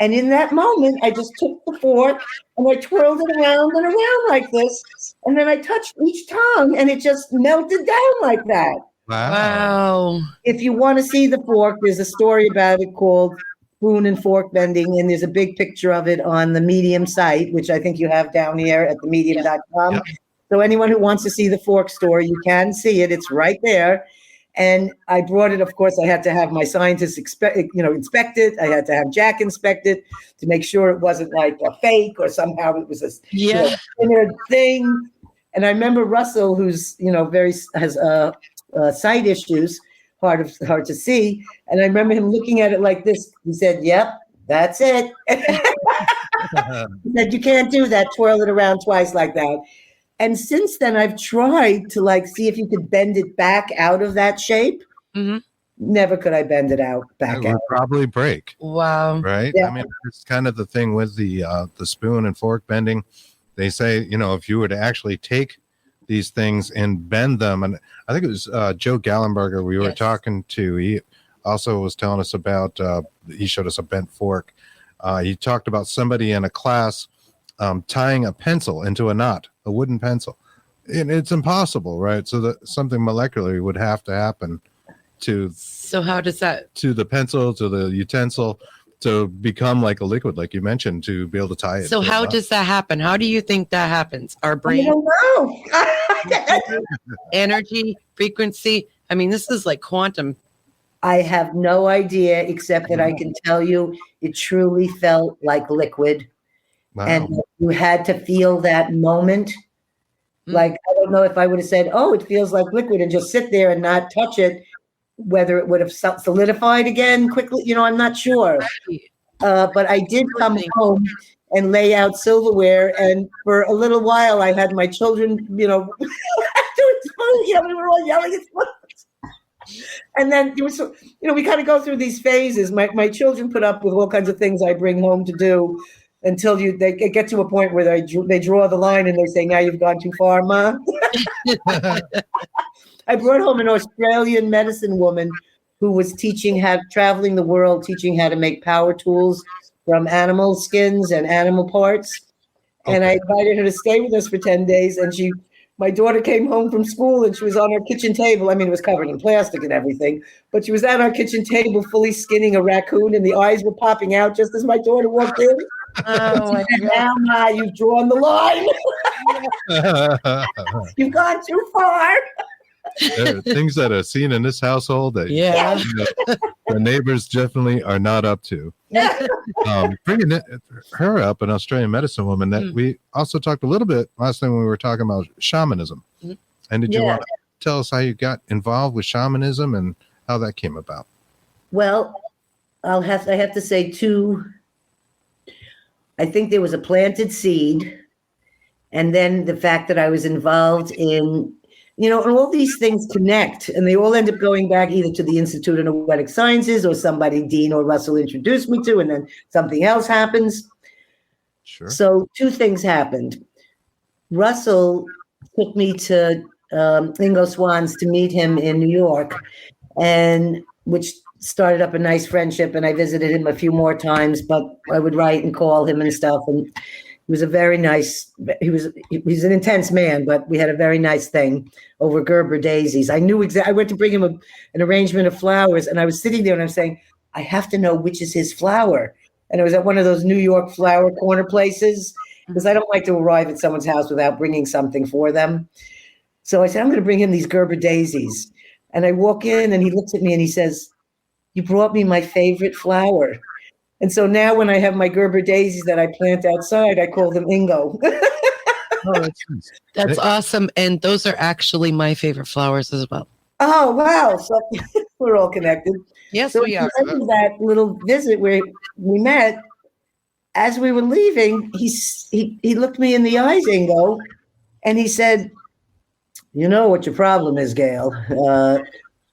C: And in that moment, I just took the fork and I twirled it around and around like this. And then I touched each tongue and it just melted down like that.
B: Wow.
C: If you want to see the fork, there's a story about it called Spoon and Fork Bending. And there's a big picture of it on the Medium site, which I think you have down here at the medium.com. Yep. So anyone who wants to see the fork story, you can see it. It's right there. And I brought it, of course, I had to have my scientists inspect it. I had to have Jack inspect it to make sure it wasn't like a fake or somehow it was a inner thing. And I remember Russell, who's, has sight issues, hard to see. And I remember him looking at it like this. He said, yep, that's it. He said, you can't do that, twirl it around twice like that. And since then, I've tried to see if you could bend it back out of that shape. Mm-hmm. Never could I bend it back out.
A: It would probably break.
B: Wow.
A: Right? Yeah. I mean, it's kind of the thing with the spoon and fork bending. They say, if you were to actually take these things and bend them, and I think it was Joe Gallenberger we were talking to. He also was telling us about, he showed us a bent fork. He talked about somebody in a class tying a pencil into a knot, a wooden pencil. And it's impossible, right? So that something molecularly would have to happen
B: so how does that
A: to the pencil, to the utensil, to become like a liquid, like you mentioned, to be able to tie it.
B: So how does that happen? How do you think that happens? Our brain?
C: I don't know.
B: Energy, frequency. I mean, this is like quantum.
C: I have no idea, except that I can tell you it truly felt like liquid. Wow. And you had to feel that moment. Like, I don't know if I would have said, oh, it feels like liquid and just sit there and not touch it, whether it would have solidified again quickly. I'm not sure. But I did come home and lay out silverware. And for a little while, I had my children, doing spoons. We were all yelling at spoons. And then, we kind of go through these phases. My children put up with all kinds of things I bring home to do. Until they get to a point where they draw the line and they say, now you've gone too far, Ma. I brought home an Australian medicine woman who was traveling the world, teaching how to make power tools from animal skins and animal parts. Okay. And I invited her to stay with us for 10 days. And my daughter came home from school and she was on our kitchen table. I mean, it was covered in plastic and everything, but she was at our kitchen table fully skinning a raccoon and the eyes were popping out just as my daughter walked in. Oh my God. Now, Ma, you've drawn the line. You've gone too far.
A: Things that are seen in this household that the neighbors definitely are not up to. Bringing her up, an Australian medicine woman, that we also talked a little bit last time when we were talking about shamanism. And did you want to tell us how you got involved with shamanism and how that came about?
C: Well, I have to say I think there was a planted seed, and then the fact that I was involved in, and all these things connect, and they all end up going back either to the Institute of Noetic Sciences or somebody Dean or Russell introduced me to, and then something else happens. Sure. So 2 things happened. Russell took me to Ingo Swann's to meet him in New York, and which started up a nice friendship, and I visited him a few more times, but I would write and call him and stuff. And he was a very nice, he's an intense man, but we had a very nice thing over Gerber daisies. I knew exactly, I went to bring him an arrangement of flowers, and I was sitting there and I'm saying, I have to know which is his flower. And it was at one of those New York flower corner places, because I don't like to arrive at someone's house without bringing something for them. So I said, I'm going to bring him these Gerber daisies. And I walk in and he looks at me and he says, you brought me my favorite flower. And so now when I have my Gerber daisies that I plant outside, I call them Ingo.
A: Oh,
B: That's awesome. And those are actually my favorite flowers as well.
C: Oh, wow. So we're all connected.
B: Yes,
C: So
B: we are.
C: that little visit where we met, as we were leaving, he looked me in the eyes, Ingo, and he said, you know what your problem is, Gail.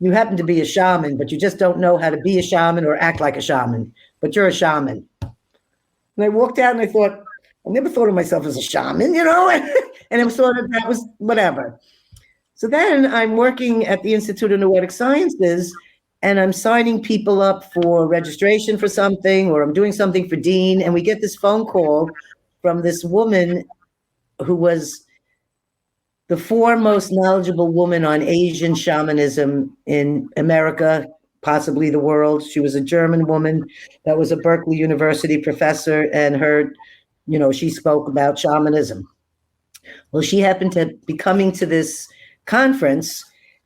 C: You happen to be a shaman, but you just don't know how to be a shaman or act like a shaman. But you're a shaman. And I walked out and I thought, I never thought of myself as a shaman, you know? And I thought that was whatever. So then I'm working at the Institute of Noetic Sciences, and I'm signing people up for registration for something, or I'm doing something for Dean. And we get this phone call from this woman who was the foremost knowledgeable woman on Asian shamanism in America, possibly the world. She was a German woman that was a Berkeley University professor, and she spoke about shamanism. Well, she happened to be coming to this conference,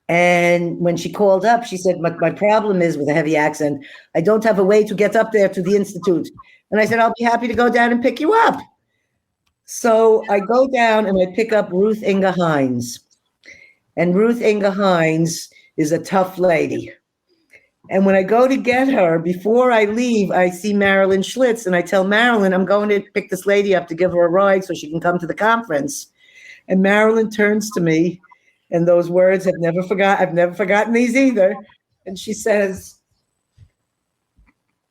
C: and when she called up, she said, my problem is, with a heavy accent, I don't have a way to get up there to the Institute. And I said, I'll be happy to go down and pick you up. So I go down and I pick up Ruth Inga Hines. And Ruth Inga Hines is a tough lady. And when I go to get her, before I leave, I see Marilyn Schlitz, and I tell Marilyn, I'm going to pick this lady up to give her a ride so she can come to the conference. And Marilyn turns to me, and those words I've never forgotten these either. And she says,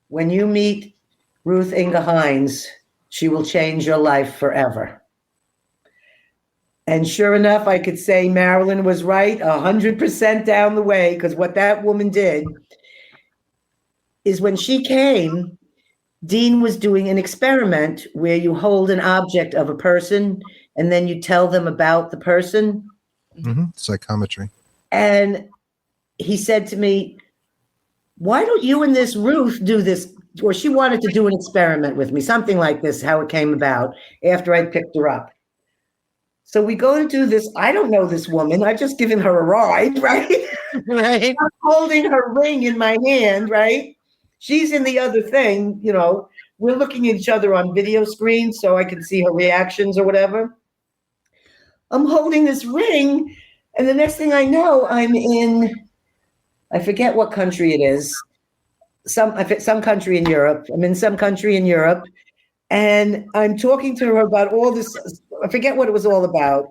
C: when you meet Ruth Inga Hines, she will change your life forever. And sure enough, I could say Marilyn was right 100% down the way, because what that woman did is, when she came, Dean was doing an experiment where you hold an object of a person and then you tell them about the person.
A: Mm-hmm. Psychometry.
C: And he said to me, why don't you and this Ruth do this? Or she wanted to do an experiment with me, something like this, how it came about after I picked her up. So we go to do this. I don't know this woman. I've just given her a ride, right?
B: Right.
C: I'm holding her ring in my hand, right? She's in the other thing, we're looking at each other on video screens so I can see her reactions or whatever. I'm holding this ring, and the next thing I know, I'm in, I forget what country it is, some country in Europe. I'm in some country in Europe, and I'm talking to her about all this. I forget what it was all about,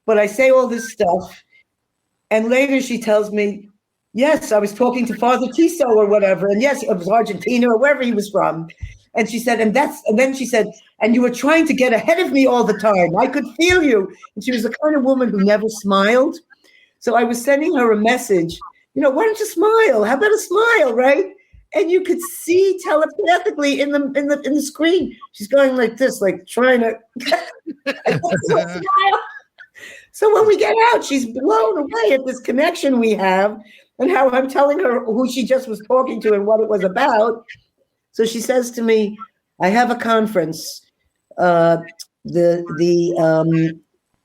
C: but I say all this stuff, and later she tells me, yes, I was talking to Father Tiso or whatever, and yes, it was Argentina or wherever he was from. And she said, and then she said, and you were trying to get ahead of me all the time. I could feel you. And she was the kind of woman who never smiled. So I was sending her a message, why don't you smile? How about a smile, right? And you could see telepathically in the screen, she's going like this, like trying to smile. So when we get out, she's blown away at this connection we have, and how I'm telling her who she just was talking to and what it was about. So she says to me, I have a conference, what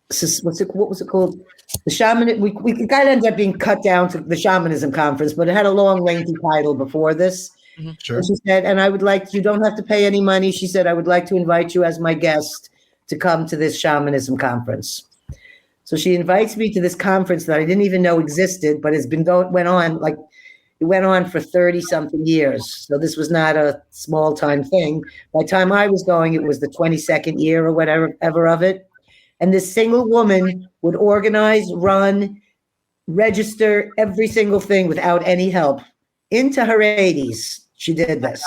C: was it called? The shaman, we kind of ended up being cut down to the shamanism conference, but it had a long, lengthy title before this.
B: Mm-hmm.
A: Sure.
C: And she said, and I would like, you don't have to pay any money. She said, I would like to invite you as my guest to come to this shamanism conference. So she invites me to this conference that I didn't even know existed, but it went on for 30 something years. So this was not a small time thing. By the time I was going, it was the 22nd year or whatever ever of it. And this single woman would organize, run, register every single thing without any help. Into her 80s, she did this.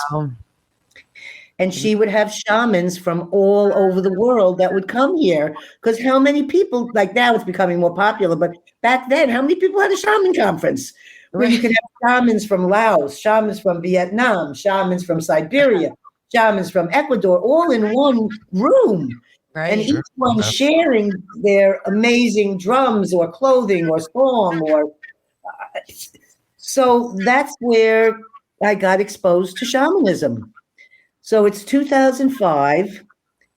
C: And she would have shamans from all over the world that would come here. Because how many people, like now it's becoming more popular, but back then, how many people had a shaman conference? Where you can have shamans from Laos, shamans from Vietnam, shamans from Siberia, shamans from Ecuador, all in one room.
B: Right.
C: And each one sharing their amazing drums or clothing or song so that's where I got exposed to shamanism. So it's 2005,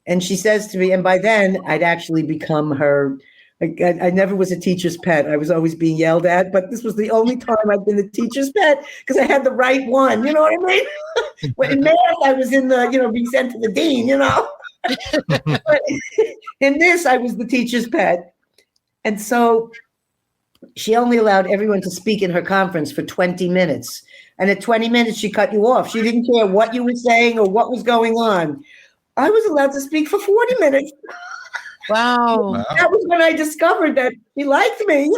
C: and she says to me, and by then I'd actually become her. I never was a teacher's pet. I was always being yelled at, but this was the only time I'd been a teacher's pet because I had the right one. You know what I mean? When in math, I was in the, being sent to the dean, But in this, I was the teacher's pet. And so she only allowed everyone to speak in her conference for 20 minutes. And at 20 minutes, she cut you off. She didn't care what you were saying or what was going on. I was allowed to speak for 40 minutes.
B: Wow.
C: That was when I discovered that she liked me,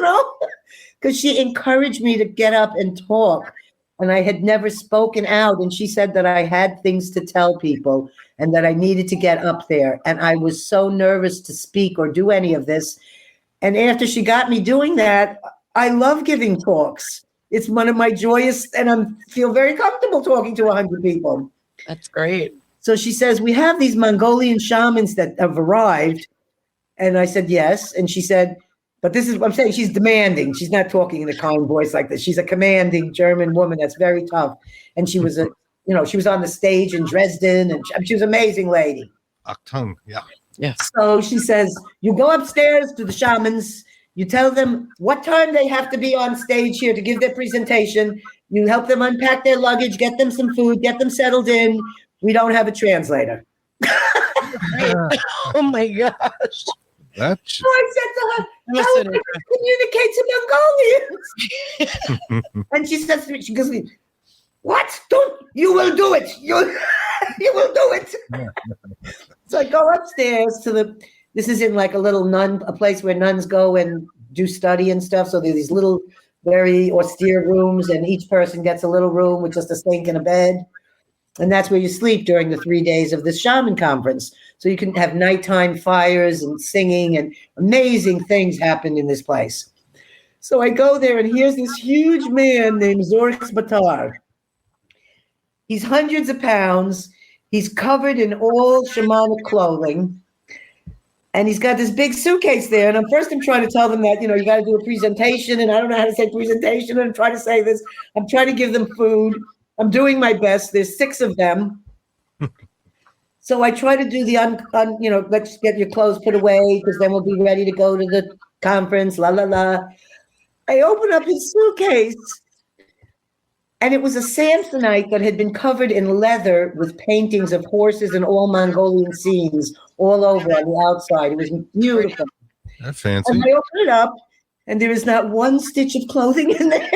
C: because she encouraged me to get up and talk. And I had never spoken out. And she said that I had things to tell people and that I needed to get up there. And I was so nervous to speak or do any of this. And after she got me doing that, I love giving talks. It's one of my joyous, and I feel very comfortable talking to 100 people.
B: That's great.
C: So she says, we have these Mongolian shamans that have arrived. And I said, yes. And she said, but this is what I'm saying. She's demanding. She's not talking in a kind voice like this. She's a commanding German woman that's very tough. And she was she was on the stage in Dresden, and she was an amazing lady.
A: Achtung, yeah.
B: Yes.
C: So she says, you go upstairs to the shamans. You tell them what time they have to be on stage here to give their presentation. You help them unpack their luggage, get them some food, get them settled in. We don't have a translator.
B: Oh my gosh.
A: That's
C: So I said to her, how do I communicate to Mongolians? And she says to me, she goes, what? You will do it. You will do it. So I go upstairs this is in like a place where nuns go and do study and stuff. So there's these little, very austere rooms, and each person gets a little room with just a sink and a bed. And that's where you sleep during the 3 days of this shaman conference. So you can have nighttime fires and singing, and amazing things happen in this place. So I go there, and here's this huge man named Zorix Batar. He's hundreds of pounds. He's covered in all shamanic clothing. And he's got this big suitcase there. And I'm trying to tell them that, you got to do a presentation. And I don't know how to say presentation. And I'm trying to say this. I'm trying to give them food. I'm doing my best. There's 6 of them. So I try to do the, let's get your clothes put away because then we'll be ready to go to the conference, la, la, la. I open up his suitcase, and it was a Samsonite that had been covered in leather with paintings of horses and all Mongolian scenes all over on the outside. It was beautiful.
A: That's fancy.
C: And I open it up, and there is not one stitch of clothing in there.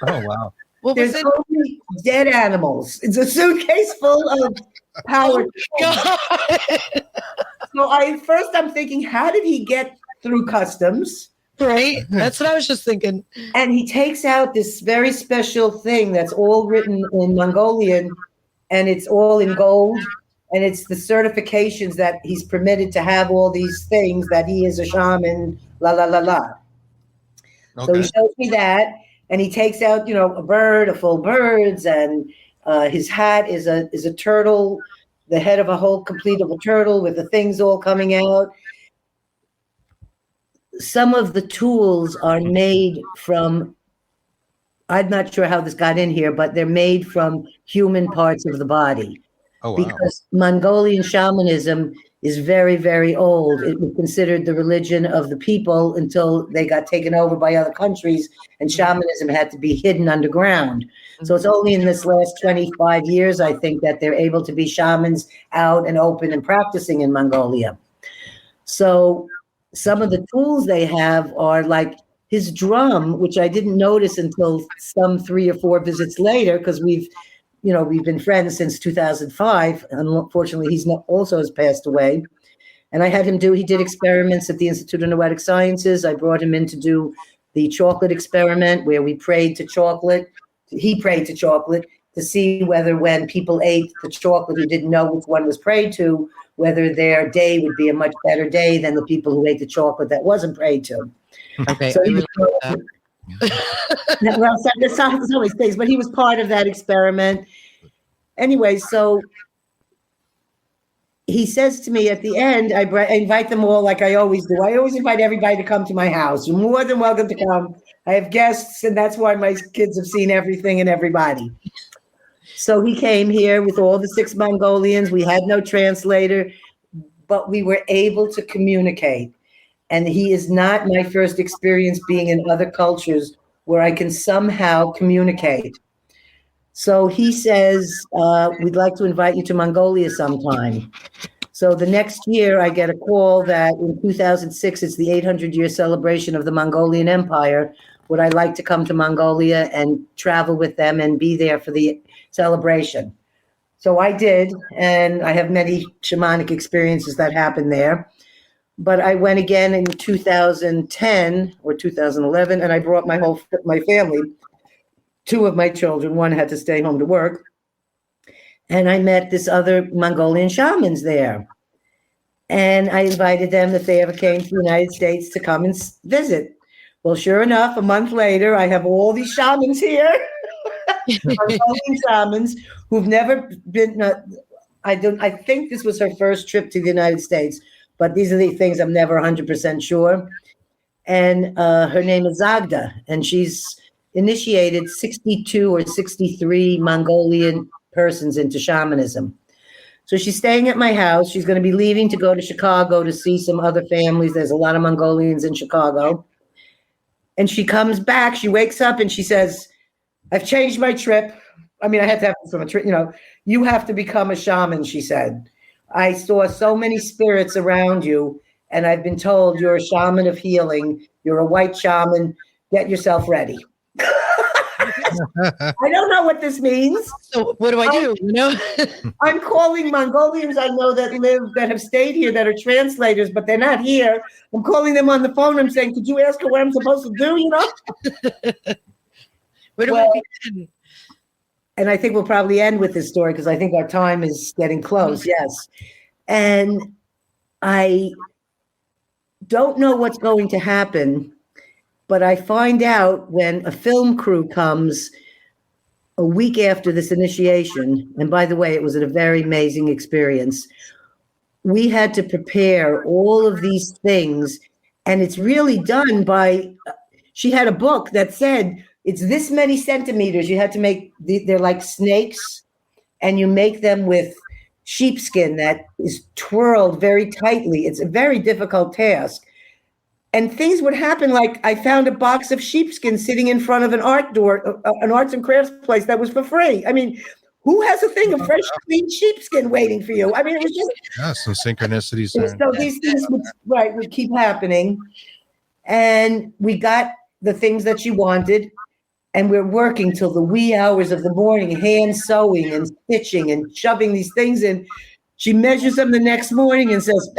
A: Oh, wow.
C: There's only dead animals. It's a suitcase full of power. So I'm thinking, how did he get through customs?
B: Right? That's what I was just thinking.
C: And he takes out this very special thing that's all written in Mongolian, and it's all in gold. And it's the certifications that he's permitted to have all these things, that he is a shaman, la, la, la, la. Okay. So he shows me that. And he takes out, a bird, a full birds, and his hat is a turtle, the head of a whole complete of a turtle with the things all coming out. Some of the tools are made from, I'm not sure how this got in here, but they're made from human parts of the body.
A: Oh, wow.
C: Because Mongolian shamanism is very, very old. It was considered the religion of the people until they got taken over by other countries, and shamanism had to be hidden underground. So it's only in this last 25 years, I think, that they're able to be shamans out and open and practicing in Mongolia. So some of the tools they have are like his drum, which I didn't notice until some 3 or 4 visits later, because we've been friends since 2005. Unfortunately, also has passed away. And I had him he did experiments at the Institute of Noetic Sciences. I brought him in to do the chocolate experiment where we prayed to chocolate. He prayed to chocolate to see whether when people ate the chocolate who didn't know which one was prayed to, whether their day would be a much better day than the people who ate the chocolate that wasn't prayed to.
B: Okay.
C: So Well, that's not always things, but he was part of that experiment. Anyway, so he says to me at the end, I invite them all like I always do. I always invite everybody to come to my house. You're more than welcome to come. I have guests, and that's why my kids have seen everything and everybody. So he came here with all the 6 Mongolians. We had no translator, but we were able to communicate. And he is not my first experience being in other cultures where I can somehow communicate. So he says, we'd like to invite you to Mongolia sometime. So the next year I get a call that in 2006, it's the 800-year celebration of the Mongolian Empire. Would I like to come to Mongolia and travel with them and be there for the celebration? So I did, and I have many shamanic experiences that happened there. But I went again in 2010 or 2011, and I brought my family. 2 of my children, one had to stay home to work. And I met this other Mongolian shamans there. And I invited them, if they ever came to the United States, to come and visit. Well, sure enough, a month later, I have all these shamans here, Mongolian shamans who've never been, I think this was her first trip to the United States, but these are the things I'm never 100% sure. And her name is Zagda, and she's initiated 62 or 63 Mongolian persons into shamanism. So she's staying at my house. She's going to be leaving to go to Chicago to see some other families. There's a lot of Mongolians in Chicago. And she comes back, she wakes up and she says, I've changed my trip. I mean, I had to have some trip, you have to become a shaman, she said. I saw so many spirits around you, and I've been told you're a shaman of healing. You're a white shaman. Get yourself ready. I don't know what this means.
B: So what do I do?
C: I'm calling Mongolians I know that have stayed here, that are translators, but they're not here. I'm calling them on the phone. I'm saying, could you ask her what I'm supposed to do?
B: Where do I begin?
C: And I think we'll probably end with this story because I think our time is getting close. Yes. And I don't know what's going to happen, but I find out when a film crew comes a week after this initiation, and by the way, it was a very amazing experience. We had to prepare all of these things, and it's really done by, she had a book that said, it's this many centimeters. You had to make, they're like snakes, and you make them with sheepskin that is twirled very tightly. It's a very difficult task. And things would happen like I found a box of sheepskin sitting in front of an arts and crafts place that was for free. I mean, who has a thing of fresh, clean sheepskin waiting for you? I mean, it was just...
A: some synchronicities.
C: So these things would keep happening. And we got the things that she wanted. And we're working till the wee hours of the morning, hand sewing and stitching and shoving these things in. She measures them the next morning and says,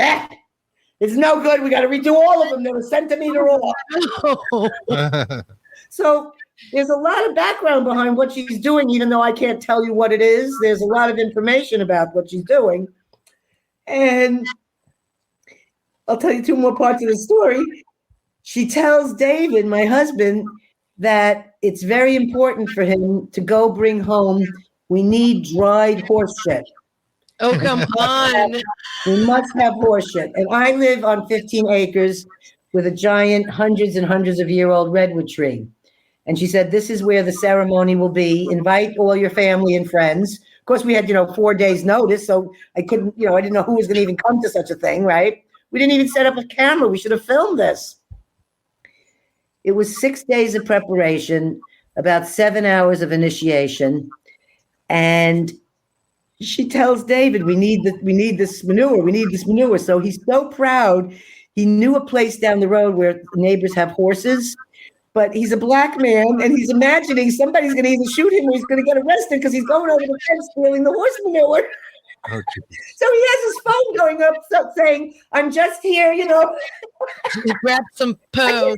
C: it's no good. We got to redo all of them. They're a centimeter off. So there's a lot of background behind what she's doing, even though I can't tell you what it is. There's a lot of information about what she's doing. And I'll tell you 2 more parts of the story. She tells David, my husband, that it's very important for him to go bring home, we need dried horse shit.
B: Oh, come on.
C: We must have horse shit. And I live on 15 acres with a giant hundreds and hundreds of year old redwood tree. And she said, this is where the ceremony will be. Invite all your family and friends. Of course, we had, 4 days notice. So I couldn't, I didn't know who was going to even come to such a thing, right? We didn't even set up a camera. We should have filmed this. It was 6 days of preparation, about 7 hours of initiation. And she tells David, we need this manure. So he's so proud. He knew a place down the road where neighbors have horses, but he's a black man and he's imagining somebody's going to either shoot him or he's going to get arrested because he's going over the fence stealing the horse manure. So he has his phone going up saying, I'm just here,
B: Grab some poo.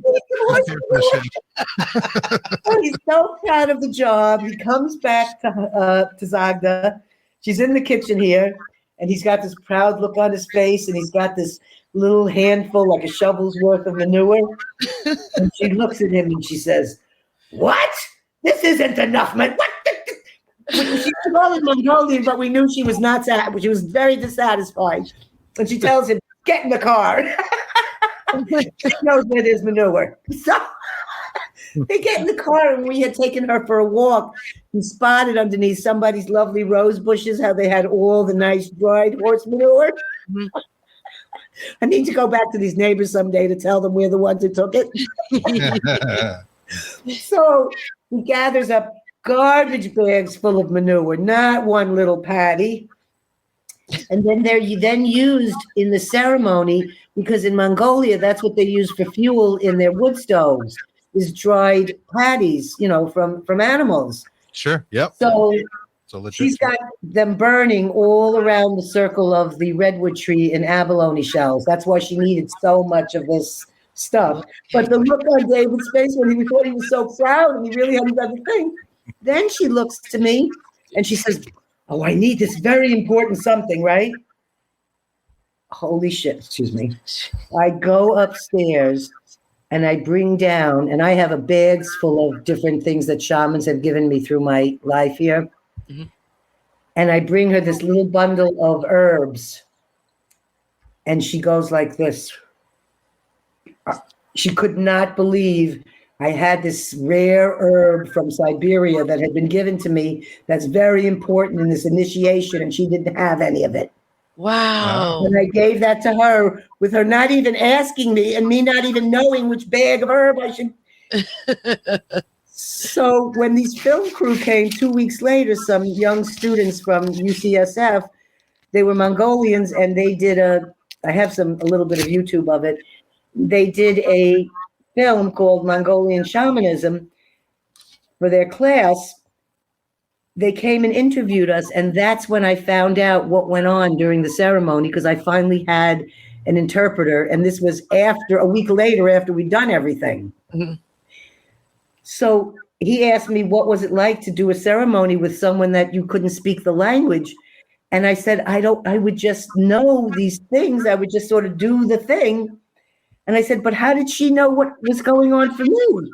C: He's so proud of the job. He comes back to Zagda. She's in the kitchen here. and he's got this proud look on his face, and he's got this little handful, like a shovel's worth of manure. And she looks at him and she says, "What? This isn't enough, man. What?" She was all in Mongolian, but we knew she was not sad. She was very dissatisfied. And she tells him, "Get in the car." She knows where there's manure. So they get in the car, and we had taken her for a walk. We spotted underneath somebody's lovely rose bushes how they had all the nice dried horse manure. Mm-hmm. I need to go back to these neighbors someday to tell them we're the ones who took it. So he gathers up garbage bags full of manure, not one little patty. And then they're then used in the ceremony, because in Mongolia, that's what they use for fuel in their wood stoves, is dried patties, from animals.
A: Sure. Yep.
C: So she's got them burning all around the circle of the redwood tree in abalone shells. That's why she needed so much of this stuff. But the look on David's face when he thought he was so proud and he really hadn't done the thing. Then she looks to me and she says, "Oh, I need this very important something, right?" Holy shit, excuse me. I go upstairs and I bring down, and I have a bags full of different things that shamans have given me through my life here. Mm-hmm. And I bring her this little bundle of herbs. And she goes like this. She could not believe I had this rare herb from Siberia that had been given to me that's very important in this initiation, and she didn't have any of it.
B: Wow.
C: And I gave that to her with her not even asking me and me not even knowing which bag of herb I should. So when these film crew came 2 weeks later, some young students from UCSF, they were Mongolians, and they did I have a little bit of YouTube of it. They did a film called Mongolian Shamanism for their class. They came and interviewed us, and that's when I found out what went on during the ceremony, because I finally had an interpreter, and this was a week later after we'd done everything. Mm-hmm. So he asked me, what was it like to do a ceremony with someone that you couldn't speak the language? And I said, I would just know these things. I would just sort of do the thing. And I said, but how did she know what was going on for me?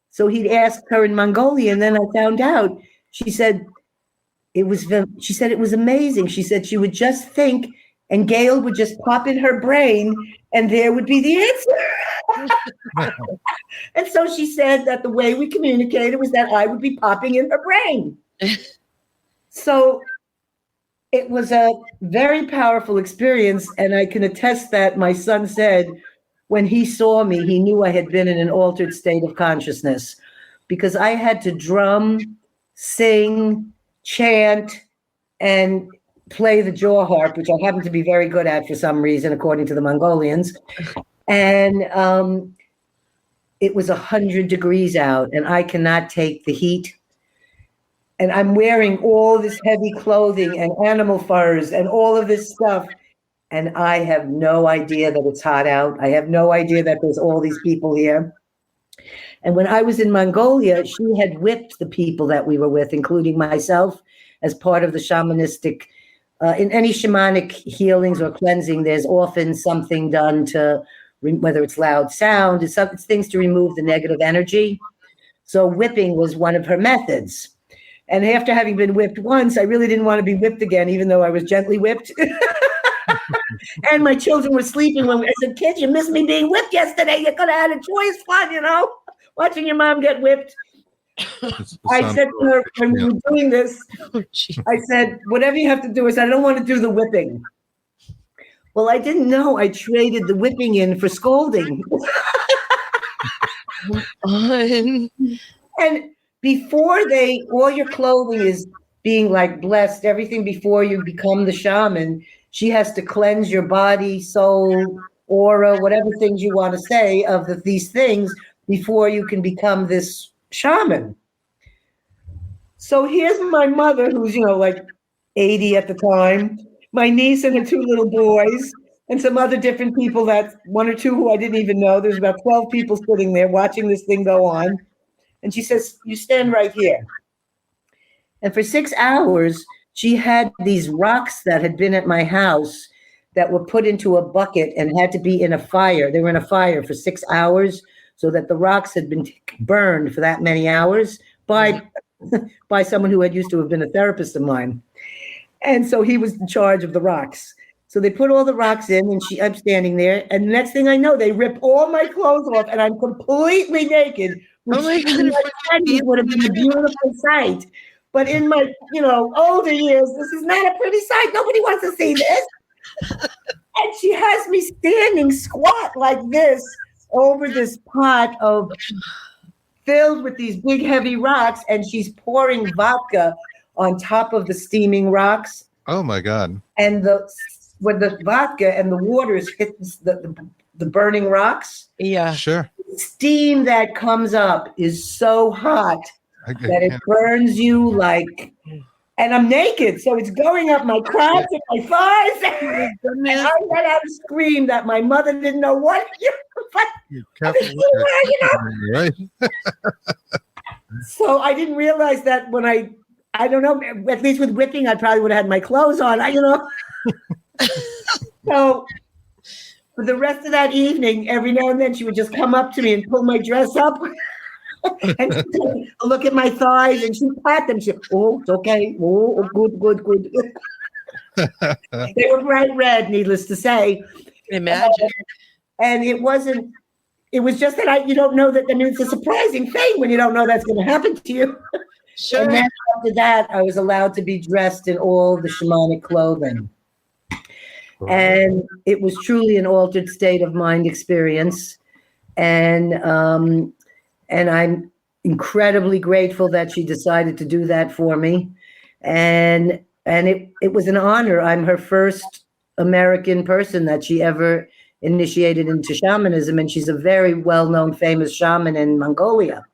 C: So he'd asked her in Mongolian, and then I found out. She said it was amazing. She said she would just think, and Gail would just pop in her brain, and there would be the answer. And so she said that the way we communicated was that I would be popping in her brain. So it was a very powerful experience, and I can attest that my son said when he saw me, he knew I had been in an altered state of consciousness, because I had to drum, sing, chant, and play the jaw harp, which I happen to be very good at for some reason, according to the Mongolians. And it was 100 degrees out, and I cannot take the heat. And I'm wearing all this heavy clothing and animal furs and all of this stuff. And I have no idea that it's hot out. I have no idea that there's all these people here. And when I was in Mongolia, she had whipped the people that we were with, including myself, as part of the shamanistic. In any shamanic healings or cleansing, there's often something done to, whether it's loud sound, it's things to remove the negative energy. So whipping was one of her methods. And after having been whipped once, I really didn't want to be whipped again, even though I was gently whipped. And my children were sleeping when I said, "Kids, you missed me being whipped yesterday. You could have had a joyous fun, watching your mom get whipped." I said to her, when we were doing this, I said, "Whatever you have to do," I said, "I don't want to do the whipping." Well, I didn't know I traded the whipping in for scolding. And before all your clothing is being like blessed, everything before you become the shaman, she has to cleanse your body, soul, aura, whatever things you want to say of these things before you can become this shaman. So here's my mother, who's, like 80 at the time, my niece and her 2 little boys, and some other different people, that 1 or 2 who I didn't even know. There's about 12 people sitting there watching this thing go on. And she says, "You stand right here." And for 6 hours, she had these rocks that had been at my house that were put into a bucket and had to be in a fire. They were in a fire for 6 hours so that the rocks had been burned for that many hours by someone who had used to have been a therapist of mine. And so he was in charge of the rocks. So they put all the rocks in, and I'm standing there. And the next thing I know, they rip all my clothes off, and I'm completely naked. Which would have been a beautiful sight. But in my, older years, this is not a pretty sight. Nobody wants to see this. And she has me standing squat like this over this pot filled with these big, heavy rocks, and she's pouring vodka on top of the steaming rocks.
A: Oh my God!
C: And when the vodka and the waters hit the burning rocks,
A: sure,
C: the steam that comes up is so hot that it burns you like. And I'm naked, so it's going up my crotch and my thighs. And I let out a scream that my mother didn't know what.
A: Right.
C: So I didn't realize that when I don't know, at least with whipping, I probably would have had my clothes on, So for the rest of that evening, every now and then she would just come up to me and pull my dress up and she'd look at my thighs and she'd pat them. She'd, oh, it's okay. Oh, good. They were bright red, needless to say.
B: Imagine.
C: And it was just that you don't know that. I mean, it's a surprising thing when you don't know that's going to happen to you.
B: Sure.
C: And then after that, I was allowed to be dressed in all the shamanic clothing. And it was truly an altered state of mind experience. And I'm incredibly grateful that she decided to do that for me. And it was an honor. I'm her first American person that she ever initiated into shamanism. And she's a very well-known, famous shaman in Mongolia.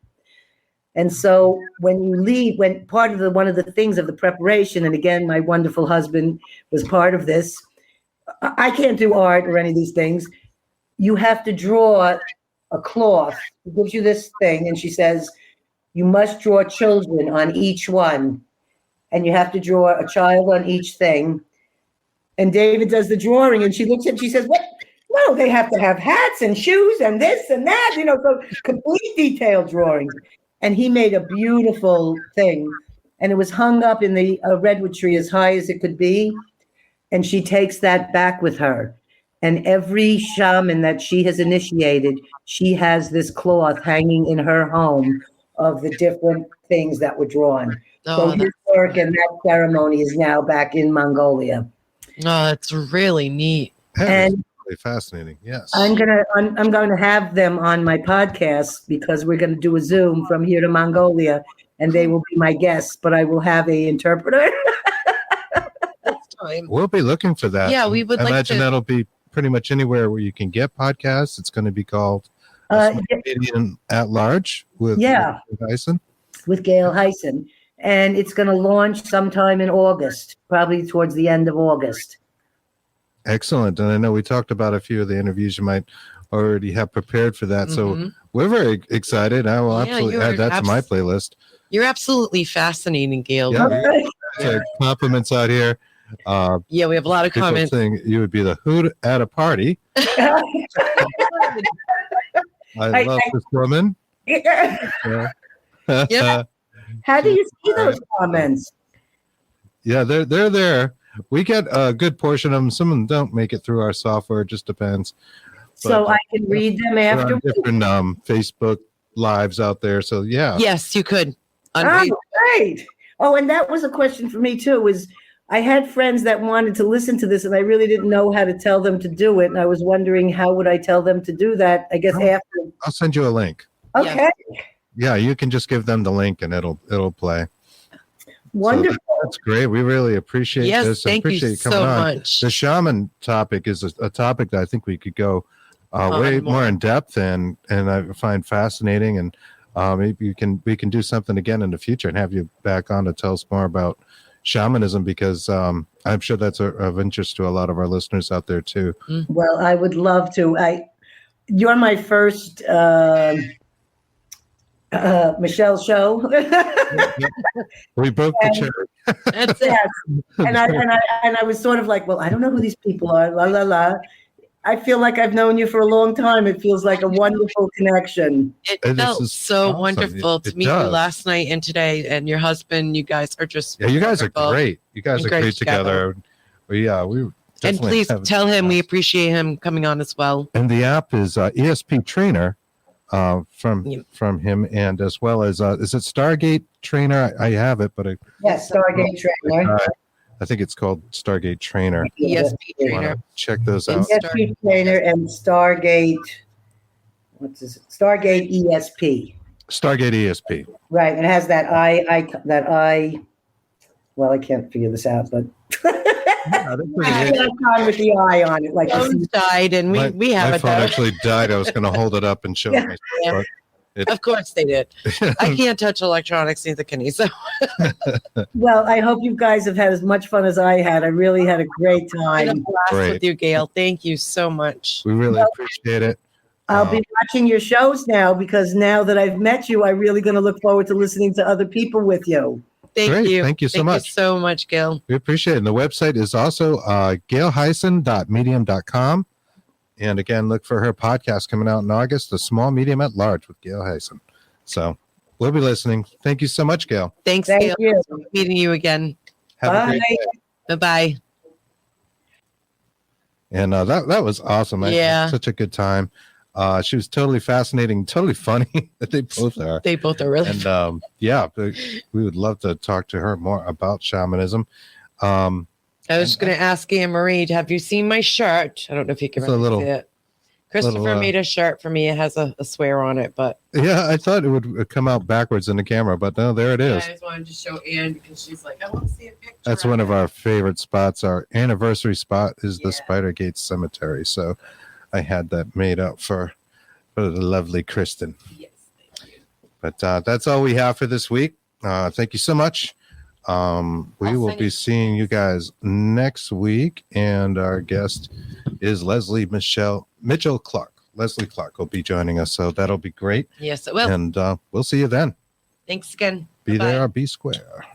C: And so when you leave, one of the things of the preparation, and again, my wonderful husband was part of this. I can't do art or any of these things. You have to draw a cloth. She gives you this thing, and she says, you must draw children on each one. And you have to draw a child on each thing. And David does the drawing, and she looks at it, she says, what? No, they have to have hats and shoes and this and that, so complete detailed drawing. And he made a beautiful thing. And it was hung up in the redwood tree as high as it could be. And she takes that back with her. And every shaman that she has initiated, she has this cloth hanging in her home of the different things that were drawn. So his work and that ceremony is now back in Mongolia.
B: Oh, that's really neat.
C: And
A: really fascinating. Yes.
C: I'm going to have them on my podcast because we're going to do a Zoom from here to Mongolia, and they will be my guests, but I will have an interpreter.
A: We'll be looking for that.
B: Yeah, we would
A: imagine that'll be pretty much anywhere where you can get podcasts. It's going to be called Comedian at Large with Hayssen.
C: With Gail Hayssen. And it's going to launch sometime in August, probably towards the end of August.
A: Excellent. And I know we talked about a few of the interviews you might already have prepared for that. So we're very excited. I will absolutely add that to my playlist.
B: You're absolutely fascinating, Gail.
A: Yeah, compliments out here.
B: We have a lot of comments
A: saying you would be the hoot at a party. I love this woman.
C: How do you see those comments?
A: Yeah, they're there. We get a good portion of them. Some of them don't make it through our software. It just depends.
C: So I can read them after.
A: Different Facebook lives out there. So yeah.
B: Yes, you could.
C: Great. Oh, and that was a question for me too. Was I had friends that wanted to listen to this, and I really didn't know how to tell them to do it. And I was wondering how would I tell them to do that? I guess after.
A: I'll send you a link.
C: Okay.
A: Yeah, you can just give them the link, and it'll play.
C: Wonderful.
A: So that's great. We really appreciate this.
B: Thank you so much.
A: The shaman topic is a topic that I think we could go way more in depth and I find fascinating. And maybe we can do something again in the future and have you back on to tell us more about shamanism, because I'm sure that's of interest to a lot of our listeners out there too.
C: Well, I would love to. You're my first Michelle's show.
A: We broke the chair.
B: That's it.
C: Yes. And I was sort of like, well, I don't know who these people are. La la la. I feel like I've known you for a long time. It feels like a wonderful connection.
B: It
A: And this
B: felt
A: is
B: so
A: awesome.
B: wonderful
A: It
B: to meet you
A: does.
B: last night and today, and your husband. You guys are just
A: Yeah, you guys are
B: wonderful.
A: great. You guys
B: And
A: are
B: great
A: great together. We
B: And
A: definitely
B: please
A: have-
B: tell him we appreciate him coming on as well.
A: And the app is ESP Trainer
B: Yeah.
A: from him, and as well as is it Stargate Trainer? I have it, but
C: Yes, Stargate Trainer.
A: I think it's called Stargate Trainer.
B: ESP
A: You
B: trainer.
A: wanna check those
B: And
A: out.
C: ESP Trainer and Stargate. What's this? Stargate ESP.
A: Stargate ESP.
C: Right. It has that I. Well, I can't figure this out, but
A: Yeah, that's pretty good.
C: icon with the eye on it, like you
B: Phone
C: see.
B: died, and we have
A: my
B: it.
A: phone
B: though.
A: actually died. I was going to hold it up and show
C: Yeah.
A: myself.
B: Of course they did. I can't touch electronics, neither can he. So
C: Well, I hope you guys have had as much fun as I had. I really had a great
B: I had a
C: time.
B: blast
A: Great.
B: with you, Gail. Thank you so much.
A: We really appreciate it.
C: I'll be watching your shows now because now that I've met you, I'm really going to look forward to listening to other people with you.
B: Thank
A: Great.
B: you.
A: Thank you so much.
B: Thank you so much, Gail.
A: We appreciate it. And the website is also gailhayssen.medium.com. And again, look for her podcast coming out in August, The Small Medium at Large with Gail Hayssen. So we'll be listening. Thank you so much, Gail.
B: Thanks,
C: Thank
B: Gail.
C: you.
B: Meeting you again.
A: Have a great
C: Bye.
A: day.
B: Bye-bye.
A: And that was awesome. I
B: Yeah.
A: had such a good time. She was totally fascinating, totally funny. They both are.
B: They both are really
A: And yeah, we would love to talk to her more about shamanism.
B: I was just going to ask Anne Marie, have you seen my shirt? I don't know if you can
A: It's a
B: really
A: little-
B: see it. Christopher
A: little,
B: made a shirt for me. It has a swear on it, but
A: Yeah, I thought it would come out backwards in the camera, but no, there it
B: I
A: is.
B: just wanted to show Anne because she's like, I want to see a picture.
A: That's one of our favorite spots. Our anniversary spot is the
B: Yeah.
A: Spider Gate Cemetery. So I had that made up for the lovely Kristen.
B: Yes, thank you.
A: But that's all we have for this week. Thank you so much. We
B: I'll
A: will
B: send
A: be
B: you-
A: seeing you guys next week. And our guest is Mitchell Clark. Leslie Clark will be joining us. So that'll be great.
B: Yes, it will.
A: And we'll see you then.
B: Thanks again.
A: Be
B: Bye-bye.
A: there or be square.